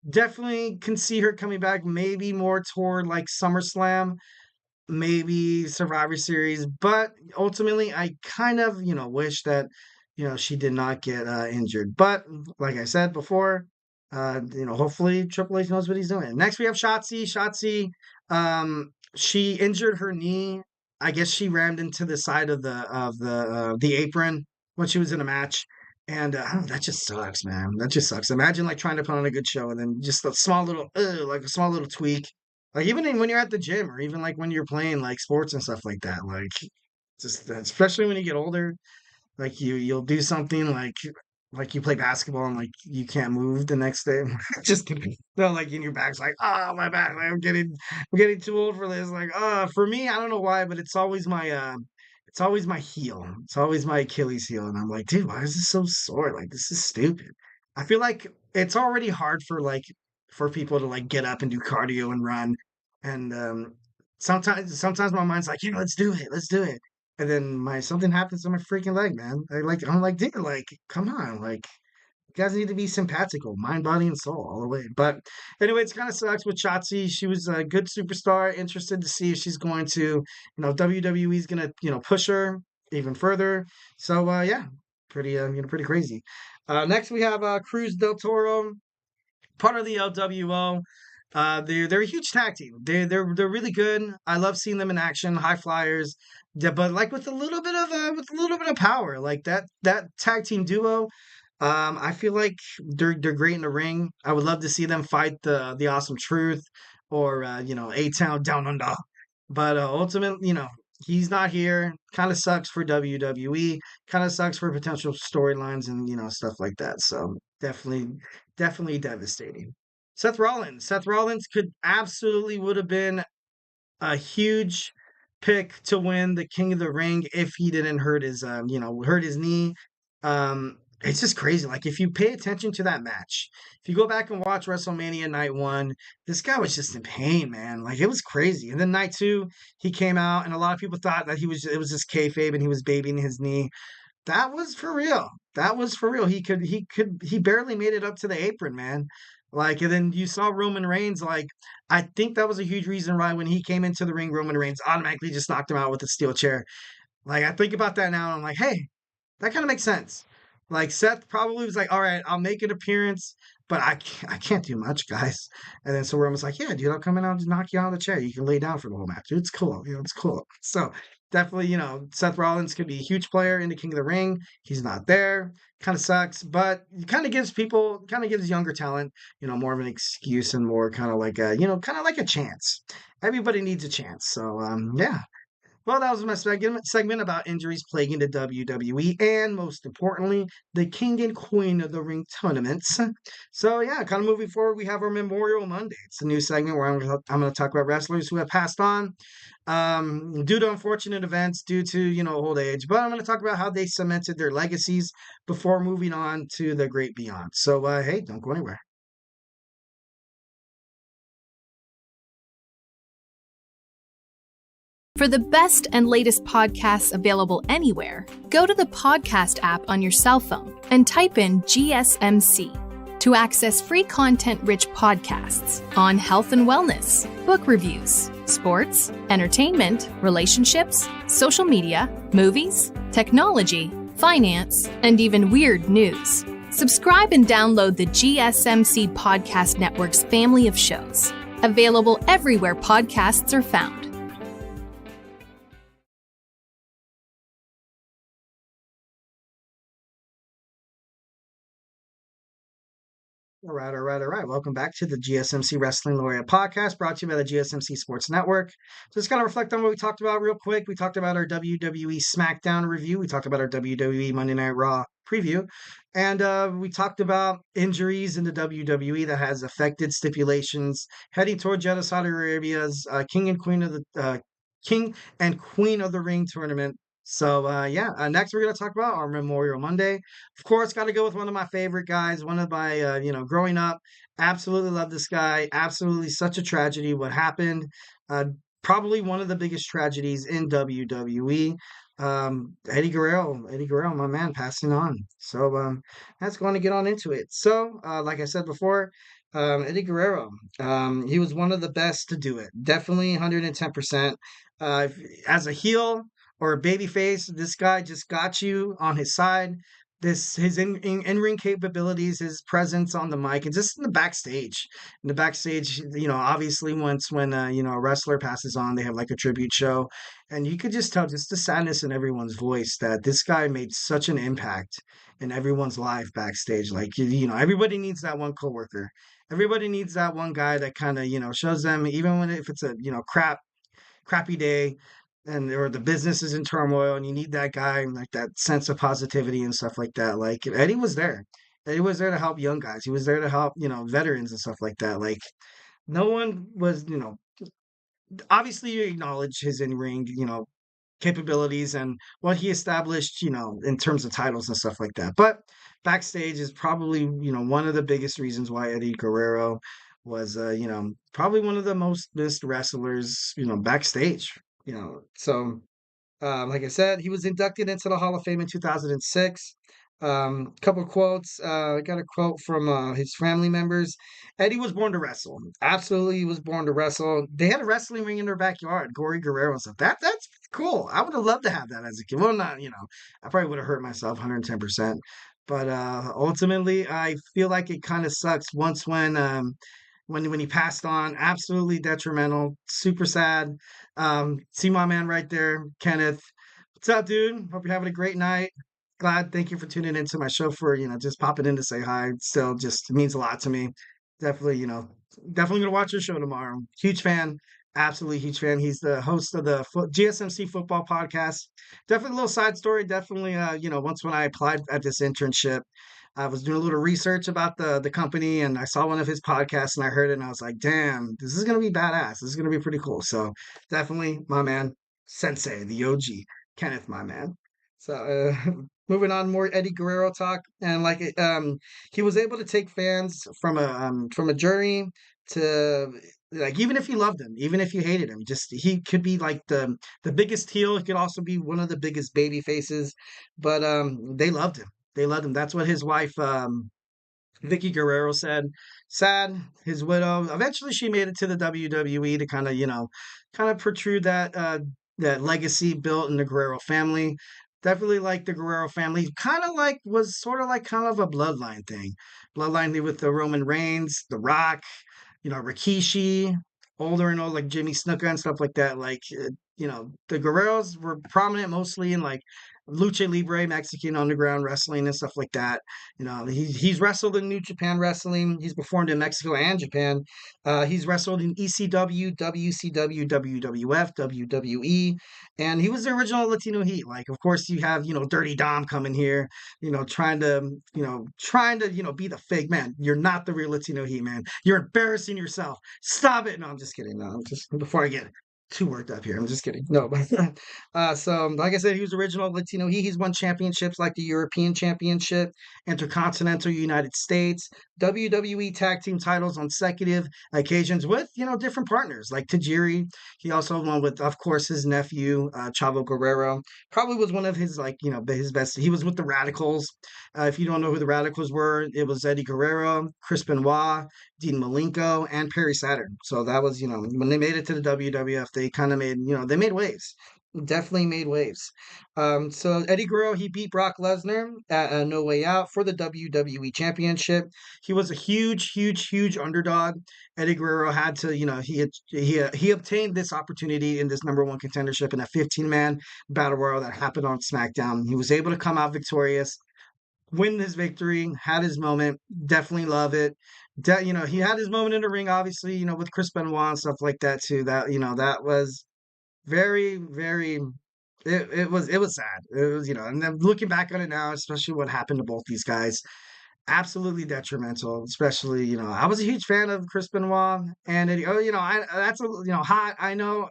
Definitely can see her coming back, maybe more toward like SummerSlam, maybe Survivor Series, but ultimately I kind of, wish that, she did not get injured. But like I said before, hopefully Triple H knows what he's doing. Next we have Shotzi. Shotzi, she injured her knee. I guess she rammed into the side of the apron when she was in a match. And that just sucks, man. That just sucks. Imagine like trying to put on a good show and then just a small little, like a small little tweak. Like even when you're at the gym, or even like when you're playing like sports and stuff like that, like just especially when you get older, like you'll do something like you play basketball and like you can't move the next day. Just kidding. No, like in your back's like, oh my back, like I'm getting too old for this. Like, for me, I don't know why, but it's always my heel. It's always my Achilles heel. And I'm like, dude, why is this so sore? Like this is stupid. I feel like it's already hard for people to like get up and do cardio and run. And sometimes my mind's like, let's do it, let's do it. And then my something happens to my freaking leg, man. I'm like, dude, like, come on, like, you guys need to be simpatico, mind, body, and soul all the way. But anyway, it's kind of sucks with Shotzi. She was a good superstar. Interested to see if she's going to, WWE's gonna, push her even further. So yeah, pretty crazy. Next we have Cruz del Toro, part of the LWO. They're a huge tag team. They're really good. I love seeing them in action, high flyers. Yeah, but like with a little bit of power, like that tag team duo. I feel like they're great in the ring. I would love to see them fight the Awesome Truth, or A-Town Down Under. But ultimately, he's not here. Kind of sucks for WWE. Kind of sucks for potential storylines and stuff like that. So definitely devastating. Seth Rollins. Seth Rollins could absolutely would have been a huge pick to win the King of the Ring if he didn't hurt his knee. It's just crazy. Like if you pay attention to that match, if you go back and watch WrestleMania Night 1, this guy was just in pain, man. Like it was crazy. And then Night 2, he came out, and a lot of people thought that it was just kayfabe and he was babying his knee. That was for real. That was for real. He barely made it up to the apron, man. Like, and then you saw Roman Reigns, like, I think that was a huge reason why when he came into the ring, Roman Reigns automatically just knocked him out with a steel chair. Like, I think about that now, and I'm like, hey, that kind of makes sense. Like, Seth probably was like, all right, I'll make an appearance, but I can't do much, guys. And then so Roman's like, yeah, dude, I'll come in and I'll just knock you out of the chair. You can lay down for the whole match. Dude, it's cool. It's cool. So definitely, Seth Rollins could be a huge player in the King of the Ring. He's not there. Kind of sucks, but it kind of gives younger talent, more of an excuse and more kind of like a chance. Everybody needs a chance. So, yeah. Well, that was my segment about injuries plaguing the WWE and, most importantly, the King and Queen of the Ring tournaments. So, yeah, kind of moving forward, we have our Memorial Monday. It's a new segment where I'm going to talk about wrestlers who have passed on due to unfortunate events, due to, old age. But I'm going to talk about how they cemented their legacies before moving on to the great beyond. So, hey, don't go anywhere. For the best and latest podcasts available anywhere, go to the podcast app on your cell phone and type in GSMC to access free content-rich podcasts on health and wellness, book reviews, sports, entertainment, relationships, social media, movies, technology, finance, and even weird news. Subscribe and download the GSMC Podcast Network's family of shows, available everywhere podcasts are found. All right, all right, all right. Welcome back to the GSMC Wrestling Laureate Podcast, brought to you by the GSMC Sports Network. Just kind of reflect on what we talked about real quick. We talked about our WWE Smackdown review. We talked about our WWE Monday Night Raw preview. And we talked about injuries in the WWE that has affected stipulations heading toward Jeddah, Saudi Arabia's King and Queen of the Ring tournament. So next we're gonna talk about our Memorial Monday. Of course, got to go with one of my favorite guys. One of my growing up, absolutely love this guy. Absolutely, such a tragedy what happened. Uh, Probably one of the biggest tragedies in WWE. Eddie Guerrero, my man, passing on. So that's going to get on into it. So like I said before, Eddie Guerrero, he was one of the best to do it. Definitely 110%. As a heel or a babyface, this guy just got you on his side. His in-ring capabilities, his presence on the mic, and just in the backstage. In the backstage, obviously when a wrestler passes on, they have like a tribute show, and you could just tell just the sadness in everyone's voice that this guy made such an impact in everyone's life backstage. Like everybody needs that one coworker. Everybody needs that one guy that kind of shows them, even when if it's a crappy day and or the business is in turmoil and you need that guy like that sense of positivity and stuff like that. Like Eddie was there. Eddie was there to help young guys. He was there to help, veterans and stuff like that. Like no one was, obviously you acknowledge his in-ring, capabilities and what he established, in terms of titles and stuff like that. But backstage is probably, one of the biggest reasons why Eddie Guerrero was, probably one of the most missed wrestlers, backstage, So, like I said, he was inducted into the Hall of Fame in 2006. Couple quotes. I got a quote from his family members. Eddie was born to wrestle. Absolutely, he was born to wrestle. They had a wrestling ring in their backyard. Gory Guerrero and stuff. That's cool. I would have loved to have that as a kid. Well, not I probably would have hurt myself 110%. But ultimately, I feel like it kind of sucks once when he passed on. Absolutely detrimental. Super sad. See my man right there, Kenneth. What's up, dude? Hope you're having a great night. Glad. Thank you for tuning into my show for, just popping in to say hi. Still just means a lot to me. Definitely, definitely gonna watch your show tomorrow. Huge fan. Absolutely huge fan. He's the host of the GSMC football podcast. Definitely a little side story. Definitely, once when I applied at this internship, I was doing a little research about the company and I saw one of his podcasts and I heard it and I was like, damn, this is gonna be badass. This is gonna be pretty cool. So definitely my man, Sensei, the OG, Kenneth, my man. So moving on, more Eddie Guerrero talk, and he was able to take fans from a journey to like even if you loved him, even if you hated him, just he could be like the biggest heel. He could also be one of the biggest baby faces, but they loved him. They loved him. That's what his wife Vicky Guerrero said. Sad, his widow. Eventually, she made it to the WWE to kind of protrude that legacy built in the Guerrero family. Definitely like the Guerrero family, kind of like was sort of like kind of a bloodline thing. Bloodline with the Roman Reigns, The Rock, Rikishi, older and old like Jimmy Snuka and stuff like that. Like the Guerreros were prominent mostly in like lucha libre, Mexican underground wrestling and stuff like that. He's wrestled in New Japan Wrestling. He's performed in Mexico and Japan. He's wrestled in ECW, WCW, WWF, WWE, and he was the original Latino Heat. Like, of course, you have Dirty Dom coming here, trying to be the fake man. You're not the real Latino Heat, man. You're embarrassing yourself. Stop it. No, I'm just kidding. No, I'm just before I get too worked up here. I'm just kidding. No, but so like I said, he was original Latino. He's won championships like the European Championship, Intercontinental United States, WWE Tag Team titles on consecutive occasions with different partners like Tajiri. He also won with, of course, his nephew Chavo Guerrero. Probably was one of his his best. He was with the Radicals. If you don't know who the Radicals were, it was Eddie Guerrero, Chris Benoit, Dean Malenko, and Perry Saturn. So that was, when they made it to the WWF, they kind of made, they made waves. Definitely made waves. So Eddie Guerrero, he beat Brock Lesnar at No Way Out for the WWE Championship. He was a huge underdog. Eddie Guerrero had to, he obtained this opportunity in this number one contendership in a 15-man battle royal that happened on SmackDown. He was able to come out victorious, win his victory, had his moment. Definitely love it. He had his moment in the ring, obviously, with Chris Benoit and stuff like that too. That was very, very. It was sad. It was, and then looking back on it now, especially what happened to both these guys, absolutely detrimental. Especially, I was a huge fan of Chris Benoit and Eddie. Oh, that's hot. I know.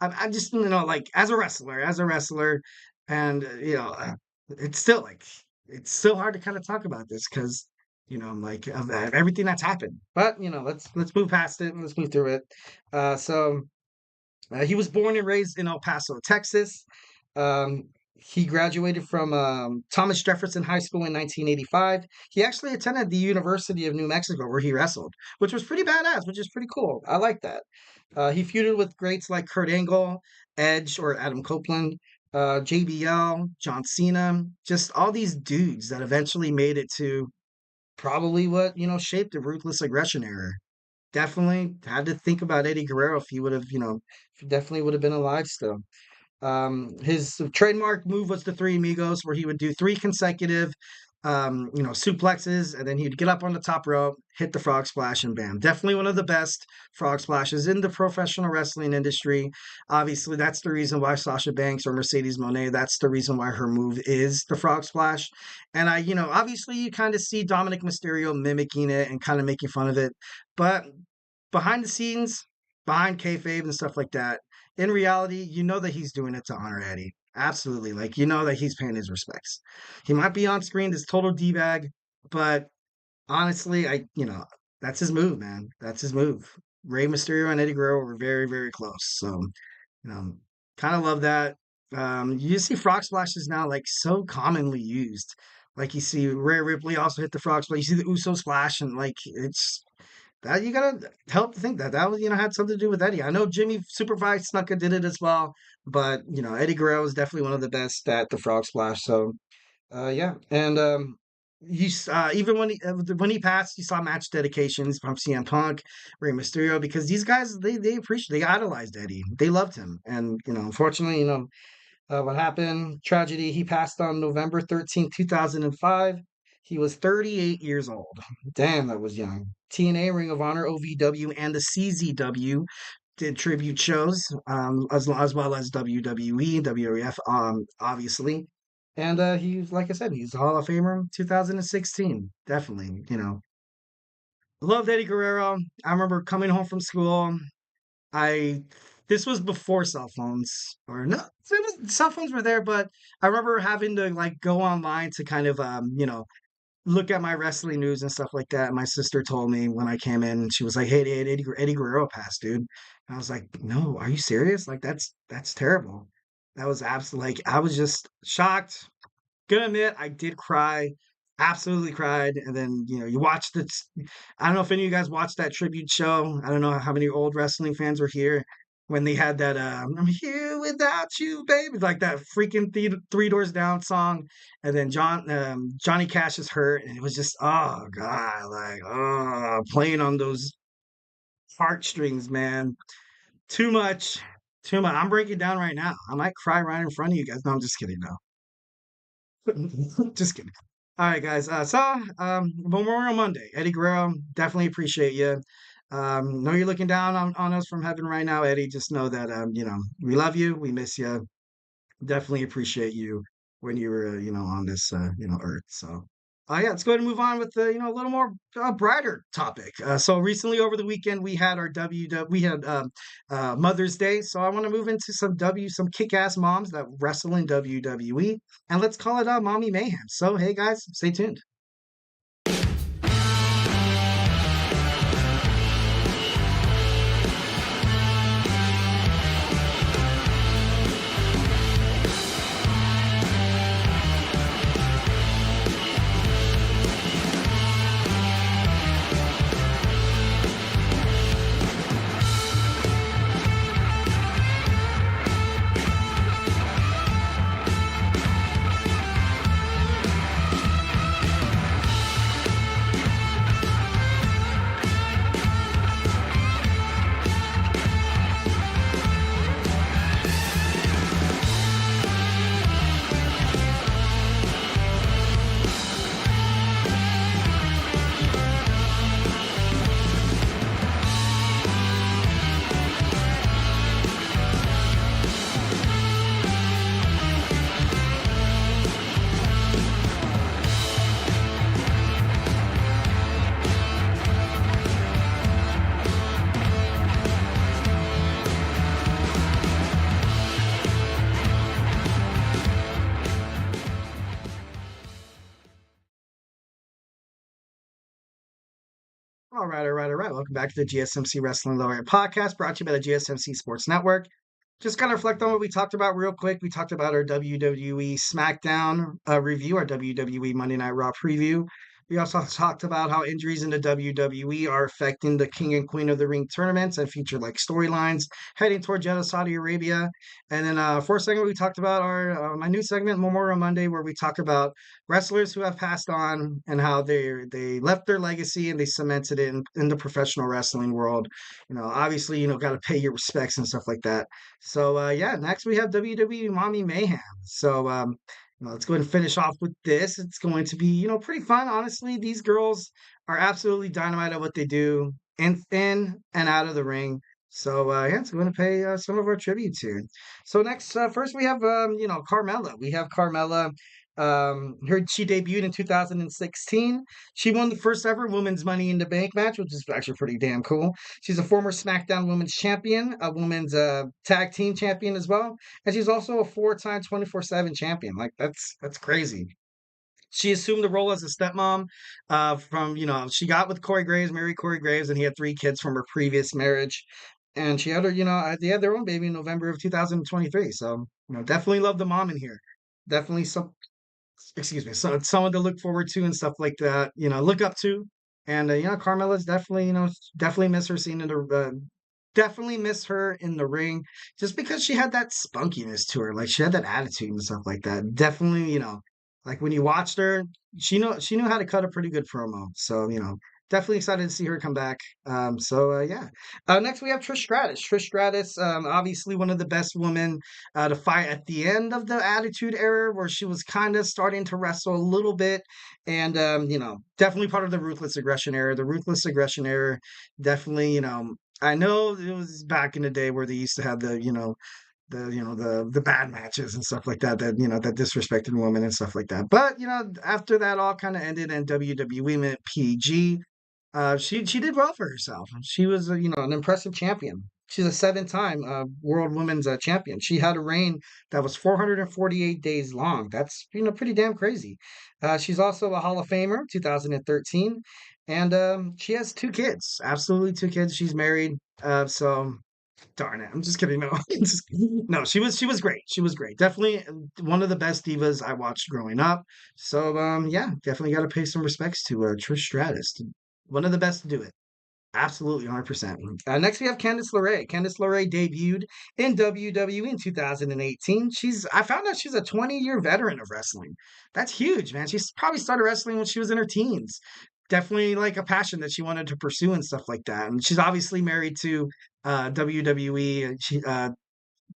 I'm just like as a wrestler, and it's still like it's still hard to kind of talk about this because like of everything that's happened. But let's move past it and let's move through it. He was born and raised in El Paso, Texas. Um, he graduated from Thomas Jefferson High School in 1985. He actually attended the University of New Mexico where he wrestled, which was pretty badass, which is pretty cool. I like that. He feuded with greats like Kurt Angle, Edge, or Adam Copeland, JBL, John Cena, just all these dudes that eventually made it to probably what shaped the ruthless aggression era. Definitely had to think about Eddie Guerrero if he would have, if he definitely would have been alive still. His trademark move was the Three Amigos, where he would do three consecutive, suplexes, and then he'd get up on the top rope, hit the frog splash, and bam. Definitely one of the best frog splashes in the professional wrestling industry. Obviously, that's the reason why Sasha Banks or Mercedes Moné, that's the reason why her move is the frog splash. And obviously you kind of see Dominic Mysterio mimicking it and kind of making fun of it. But behind the scenes, behind kayfabe and stuff like that, in reality, that he's doing it to honor Eddie. Absolutely. Like, that he's paying his respects. He might be on screen, this total D-bag, but honestly, that's his move, man. That's his move. Rey Mysterio and Eddie Guerrero were very, very close. So, kind of love that. You see frog splashes now, like, so commonly used. Like, you see Rhea Ripley also hit the frog splash. You see the Uso splash, and, like, it's that you gotta help to think that was had something to do with Eddie. I know Jimmy Superfly Snuka did it as well, but Eddie Guerrero is definitely one of the best at the frog splash. So yeah, and even when he passed, you saw match dedications from CM Punk, Rey Mysterio, because these guys they idolized Eddie, they loved him, and unfortunately what happened, tragedy. He passed on November 13th, 2005. He was 38 years old. Damn, that was young. TNA, Ring of Honor, OVW, and the CZW did tribute shows, as well as WWE, WWF, obviously. And he's, like I said, he's a Hall of Famer 2016. Definitely, Loved Eddie Guerrero. I remember coming home from school. This was before cell phones, or no, cell phones were there, but I remember having to like go online to kind of look at my wrestling news and stuff like that. My sister told me when I came in, and she was like, "Hey, Eddie Guerrero passed, dude." And I was like, "No, are you serious? Like that's terrible." That was absolutely like I was just shocked. Gonna admit, I did cry, absolutely cried. And then you watched it. I don't know if any of you guys watched that tribute show. I don't know how many old wrestling fans were here when they had that "I'm here without you, baby," like that freaking Three Doors Down song, and then Johnny Cash is hurt, and it was just oh god, like playing on those heartstrings, man. Too much, too much. I'm breaking down right now. I might cry right in front of you guys. No, I'm just kidding. No, Just kidding. All right, guys. Memorial Monday. Eddie Guerrero, definitely appreciate you. Know you're looking down on us from heaven right now, Eddie. Just know that we love you, we miss you, definitely appreciate you when you were on this earth. So yeah, let's go ahead and move on with the a little more brighter topic. So recently over the weekend we had our Mother's Day. So I want to move into some kick-ass moms that wrestle in WWE, and let's call it Mommy Mayhem. So hey guys, stay tuned. All right, all right, all right. Welcome back to the GSMC Wrestling Laureate Podcast, brought to you by the GSMC Sports Network. Just kind of reflect on what we talked about real quick. We talked about our WWE Smackdown review, our WWE Monday Night Raw preview. We also talked about how injuries in the WWE are affecting the King and Queen of the Ring tournaments and feature like storylines heading toward Jeddah, Saudi Arabia. And then fourth segment, we talked about our my new segment, Memorial Monday, where we talk about wrestlers who have passed on and how they left their legacy and they cemented it in the professional wrestling world. Obviously, got to pay your respects and stuff like that. So yeah, next we have WWE Mommy Mayhem. So let's go ahead and finish off with this. It's going to be, pretty fun. Honestly, these girls are absolutely dynamite at what they do in and out of the ring. So yeah, it's going to pay some of our tributes here. So next, first we have Carmella. We have Carmella. She debuted in 2016. She won the first ever women's Money in the Bank match, which is actually pretty damn cool. She's a former SmackDown Women's Champion, a women's tag team champion as well, and she's also a four-time 24/7 champion. Like that's crazy. She assumed the role as a stepmom she got with Corey Graves, married Corey Graves, and he had three kids from her previous marriage. And she had they had their own baby in November of 2023. So, definitely love the mom in here. Definitely so it's someone to look forward to and stuff like that, look up to. And Carmella's definitely, definitely miss her scene in the definitely miss her in the ring just because she had that spunkiness to her. Like she had that attitude and stuff like that. Definitely, like when you watched her, she knew how to cut a pretty good promo. So, definitely excited to see her come back. Yeah. Next we have Trish Stratus. Trish Stratus, obviously one of the best women to fight at the end of the Attitude Era, where she was kind of starting to wrestle a little bit, and definitely part of the Ruthless Aggression Era. The Ruthless Aggression Era, definitely, I know it was back in the day where they used to have the bad matches and stuff like that that disrespected women and stuff like that. But after that all kind of ended and WWE went PG, she did well for herself. She was an impressive champion. She's a seven-time world women's champion. She had a reign that was 448 days long. That's pretty damn crazy. She's also a Hall of Famer, 2013, and she has two kids. Absolutely two kids. She's married. So darn it, I'm just kidding. No, no, she was great. She was great. Definitely one of the best divas I watched growing up. So yeah, definitely got to pay some respects to Trish Stratus, one of the best to do it. Absolutely, 100%. Next, we have Candice LeRae. Candice LeRae debuted in WWE in 2018. I found out she's a 20-year veteran of wrestling. That's huge, man. She's probably started wrestling when she was in her teens. Definitely like a passion that she wanted to pursue and stuff like that. And she's obviously married to WWE.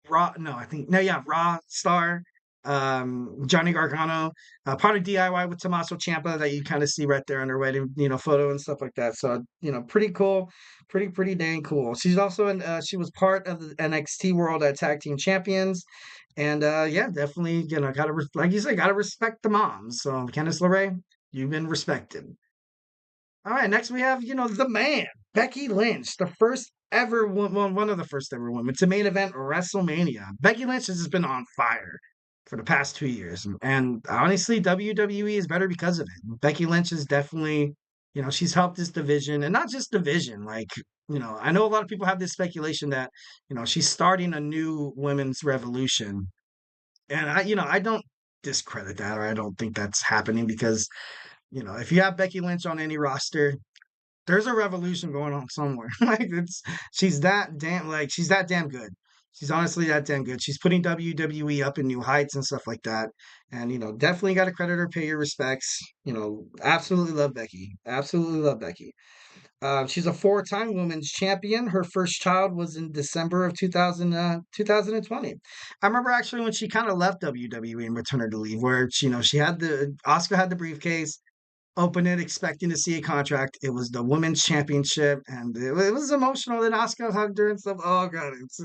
Raw. No, I think no, yeah, Raw star. Johnny Gargano, part of DIY with Tommaso Ciampa that you kind of see right there on her wedding, photo and stuff like that. So, pretty cool, pretty dang cool. She's also she was part of the NXT World Tag Team Champions. And yeah, definitely, like you said, gotta respect the moms. So, Candice LeRae, you've been respected. All right, next we have, the man, Becky Lynch, the first ever one of the first ever women to main event WrestleMania. Becky Lynch has just been on fire for the past 2 years. And honestly, WWE is better because of it. Becky Lynch is definitely, she's helped this division, and not just division. Like, I know a lot of people have this speculation that, she's starting a new women's revolution. And I don't discredit that, or I don't think that's happening because, if you have Becky Lynch on any roster, there's a revolution going on somewhere. Like she's that damn good. She's honestly that damn good. She's putting WWE up in new heights and stuff like that. And definitely got to credit her, pay your respects. Absolutely love Becky. Absolutely love Becky. She's a four-time women's champion. Her first child was in December of 2020. I remember actually when she kind of left WWE and maternity leave, where she had Oscar had the briefcase, opened it expecting to see a contract. It was the women's championship, and it was emotional. Then Oscar hugged her and stuff. Oh god, it's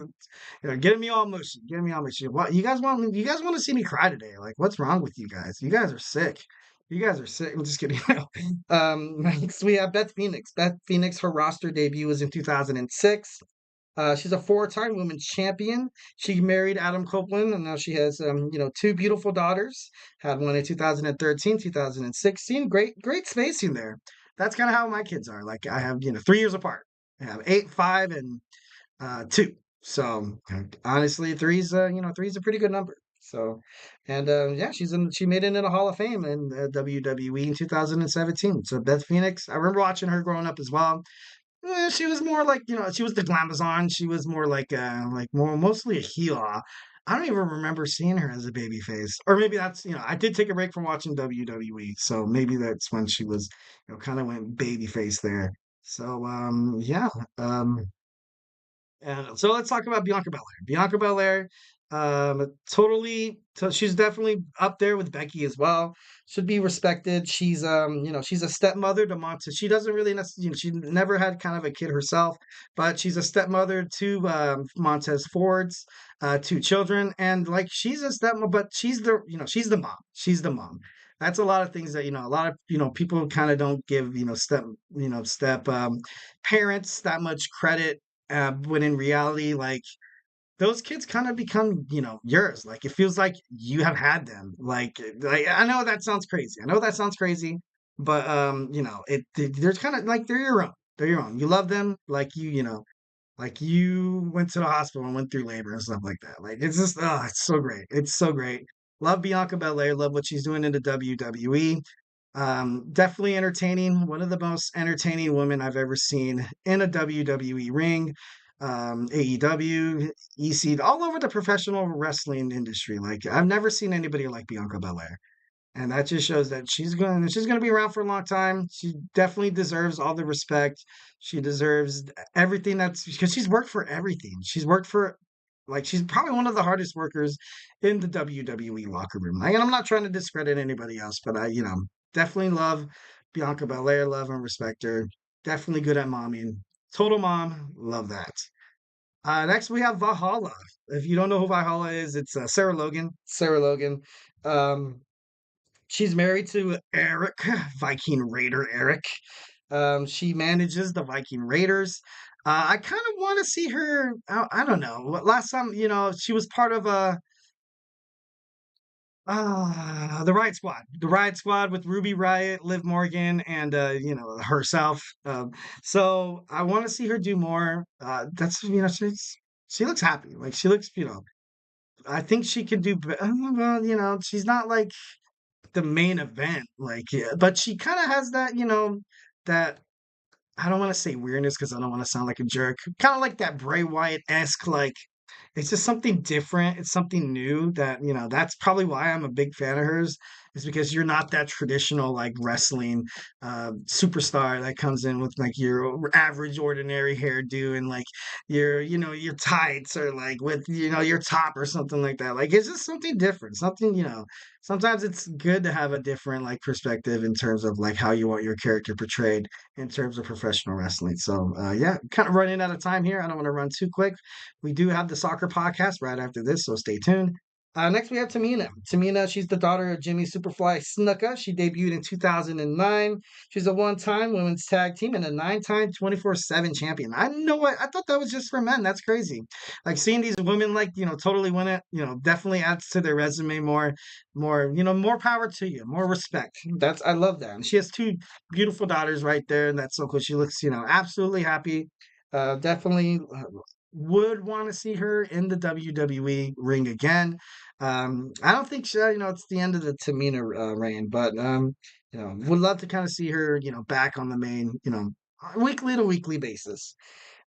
getting me all emotional. Getting me all emotional. What you guys want? You guys want to see me cry today? Like, what's wrong with you guys? You guys are sick. You guys are sick. I'm just kidding. Next we have Beth Phoenix. Beth Phoenix, her roster debut was in 2006. She's a four-time women's champion. She married Adam Copeland, and now she has, two beautiful daughters. Had one in 2013, 2016. Great spacing there. That's kind of how my kids are. Like I have, 3 years apart. I have 8, 5, and 2. So honestly, three's a pretty good number. So, and yeah, she made it into the Hall of Fame in WWE in 2017. So Beth Phoenix, I remember watching her growing up as well. She was more like, she was the glamazon. She was more like more mostly a heel. I don't even remember seeing her as a baby face. Or maybe that's, I did take a break from watching WWE. So maybe that's when she was, kind of went baby face there. So, yeah. And so let's talk about Bianca Belair. Bianca Belair, so she's definitely up there with Becky as well. Should be respected. She's a stepmother to Montez. She doesn't really necessarily, she never had kind of a kid herself, but she's a stepmother to Montez Ford's 2 children, and like she's a stepmom, but she's she's the mom. She's the mom. That's a lot of things that a lot of people kind of don't give step parents that much credit, when in reality, like those kids kind of become, yours. Like it feels like you have had them. Like I know that sounds crazy. I know that sounds crazy, but there's kind of like they're your own. They're your own. You love them like like you went to the hospital and went through labor and stuff like that. Like it's just it's so great. It's so great. Love Bianca Belair. Love what she's doing in the WWE. Definitely entertaining. One of the most entertaining women I've ever seen in a WWE ring. AEW, EC, all over the professional wrestling industry. Like I've never seen anybody like Bianca Belair. And that just shows that she's gonna be around for a long time. She definitely deserves all the respect. She deserves everything because she's worked for everything. She's worked for she's probably one of the hardest workers in the WWE locker room. And I'm not trying to discredit anybody else, but I, definitely love Bianca Belair, love and respect her. Definitely good at momming. Total mom, love that. Next we have Valhalla. If you don't know who Valhalla is, it's Sarah Logan. Sarah Logan. Um, she's married to Eric, Viking Raider Eric. She manages the Viking Raiders. I kind of want to see her. I don't know. Last time, she was part of the Riot Squad. The Riot Squad with Ruby Riot, Liv Morgan, and herself. So I want to see her do more. That's she looks happy. Like she looks, I think she could do. Well, she's not like the main event, like, yeah, but she kind of has that, that I don't want to say weirdness because I don't want to sound like a jerk. Kind of like that Bray Wyatt-esque, like it's just something different. It's something new that, that's probably why I'm a big fan of hers. is because you're not that traditional like wrestling superstar that comes in with like your average ordinary hairdo and like your tights or like with your top or something like that. Like it's just something different, something sometimes it's good to have a different like perspective in terms of like how you want your character portrayed in terms of professional wrestling. So yeah, kind of running out of time here. I don't want to run too quick. We do have the soccer podcast right after this, so stay tuned. Next, we have Tamina. Tamina, she's the daughter of Jimmy Superfly Snuka. She debuted in 2009. She's a one-time women's tag team and a 9-time 24/7 champion. I know what I thought that was just for men. That's crazy. Like seeing these women, like totally win it. Definitely adds to their resume more. More power to you. More respect. I love that. And she has 2 beautiful daughters right there, and that's so cool. She looks, absolutely happy. Definitely would want to see her in the WWE ring again. I don't think it's the end of the Tamina reign, but would love to kind of see her, back on the main, weekly to weekly basis.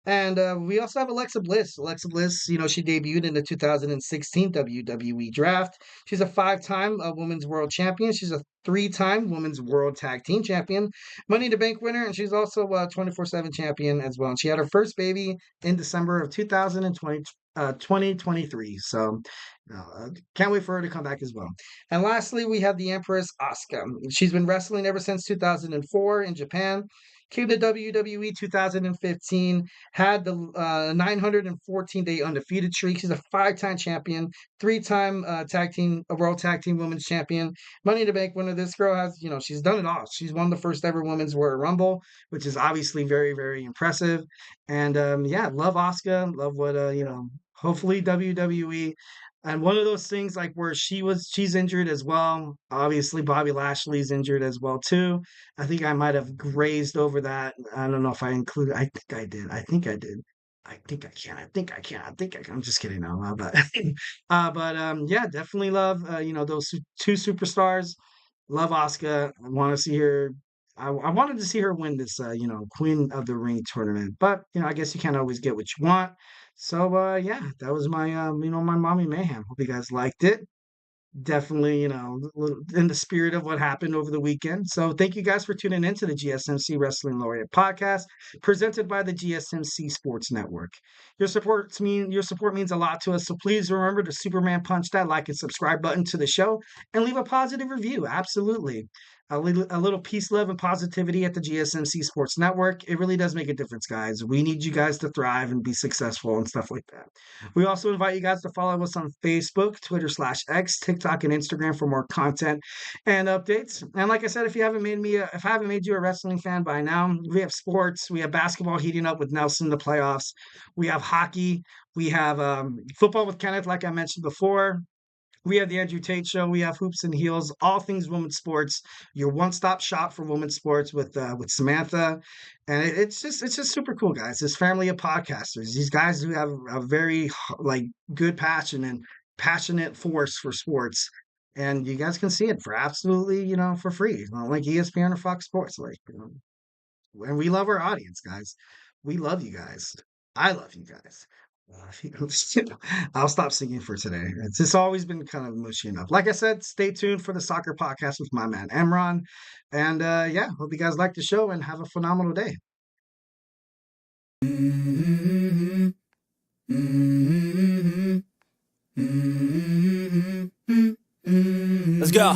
And we also have Alexa Bliss. Alexa Bliss, she debuted in the 2016 WWE Draft. She's a 5-time Women's World Champion. She's a 3-time Women's World Tag Team Champion, Money in the Bank winner, and she's also a 24/7 champion as well. And she had her first baby in December of 2023. So can't wait for her to come back as well. And lastly, we have the Empress Asuka. She's been wrestling ever since 2004 in Japan. Came to WWE 2015, had the 914-day undefeated streak. She's a 5-time champion, 3-time World Tag Team Women's Champion, Money in the Bank winner. This girl has, she's done it all. She's won the first ever Women's Royal Rumble, which is obviously very, very impressive. And yeah, love Asuka. Love what, hopefully WWE. And one of those things like where she's injured as well. Obviously, Bobby Lashley's injured as well too. I think I might have grazed over that. I don't know if I included. I think I did. I think I did. I think I can. I think I can. I think I can. I'm just kidding now, but yeah, definitely love those 2 superstars. Love Asuka. I want to see her. I wanted to see her win this Queen of the Ring tournament, but I guess you can't always get what you want. So yeah, that was my my Mommy Mayhem. Hope you guys liked it. Definitely, in the spirit of what happened over the weekend. So thank you guys for tuning in to the GSMC Wrestling Laureate Podcast, presented by the GSMC Sports Network. Your support means a lot to us, so please remember to Superman punch that like and subscribe button to the show and leave a positive review. Absolutely. A little peace, love, and positivity at the GSMC Sports Network. It really does make a difference, guys. We need you guys to thrive and be successful and stuff like that. We also invite you guys to follow us on Facebook, Twitter/X, TikTok, and Instagram for more content and updates. And like I said, if I haven't made you a wrestling fan by now, we have sports. We have basketball heating up with Nelson in the playoffs. We have hockey. We have football with Kenneth, like I mentioned before. We have the Andrew Tate Show. We have Hoops and Heels, all things women's sports. Your one-stop shop for women's sports with Samantha, and it's just super cool, guys. This family of podcasters, these guys who have a very like good passion and passionate force for sports, and you guys can see it for absolutely for free, like ESPN or Fox Sports, and we love our audience, guys. We love you guys. I love you guys. I'll stop singing for today. It's just always been kind of mushy enough. Like I said, stay tuned for the soccer podcast with my man Emron. And yeah, hope you guys like the show and have a phenomenal day. Let's go.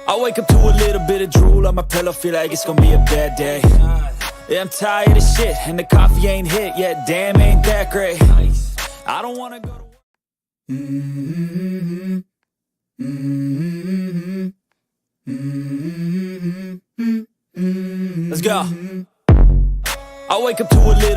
I wake up to a little bit of drool on my pillow, feel like it's gonna be a bad day. Yeah, I'm tired of shit, and the coffee ain't hit yet. Damn, ain't that great. I don't wanna go to Let's go. I wake up to a little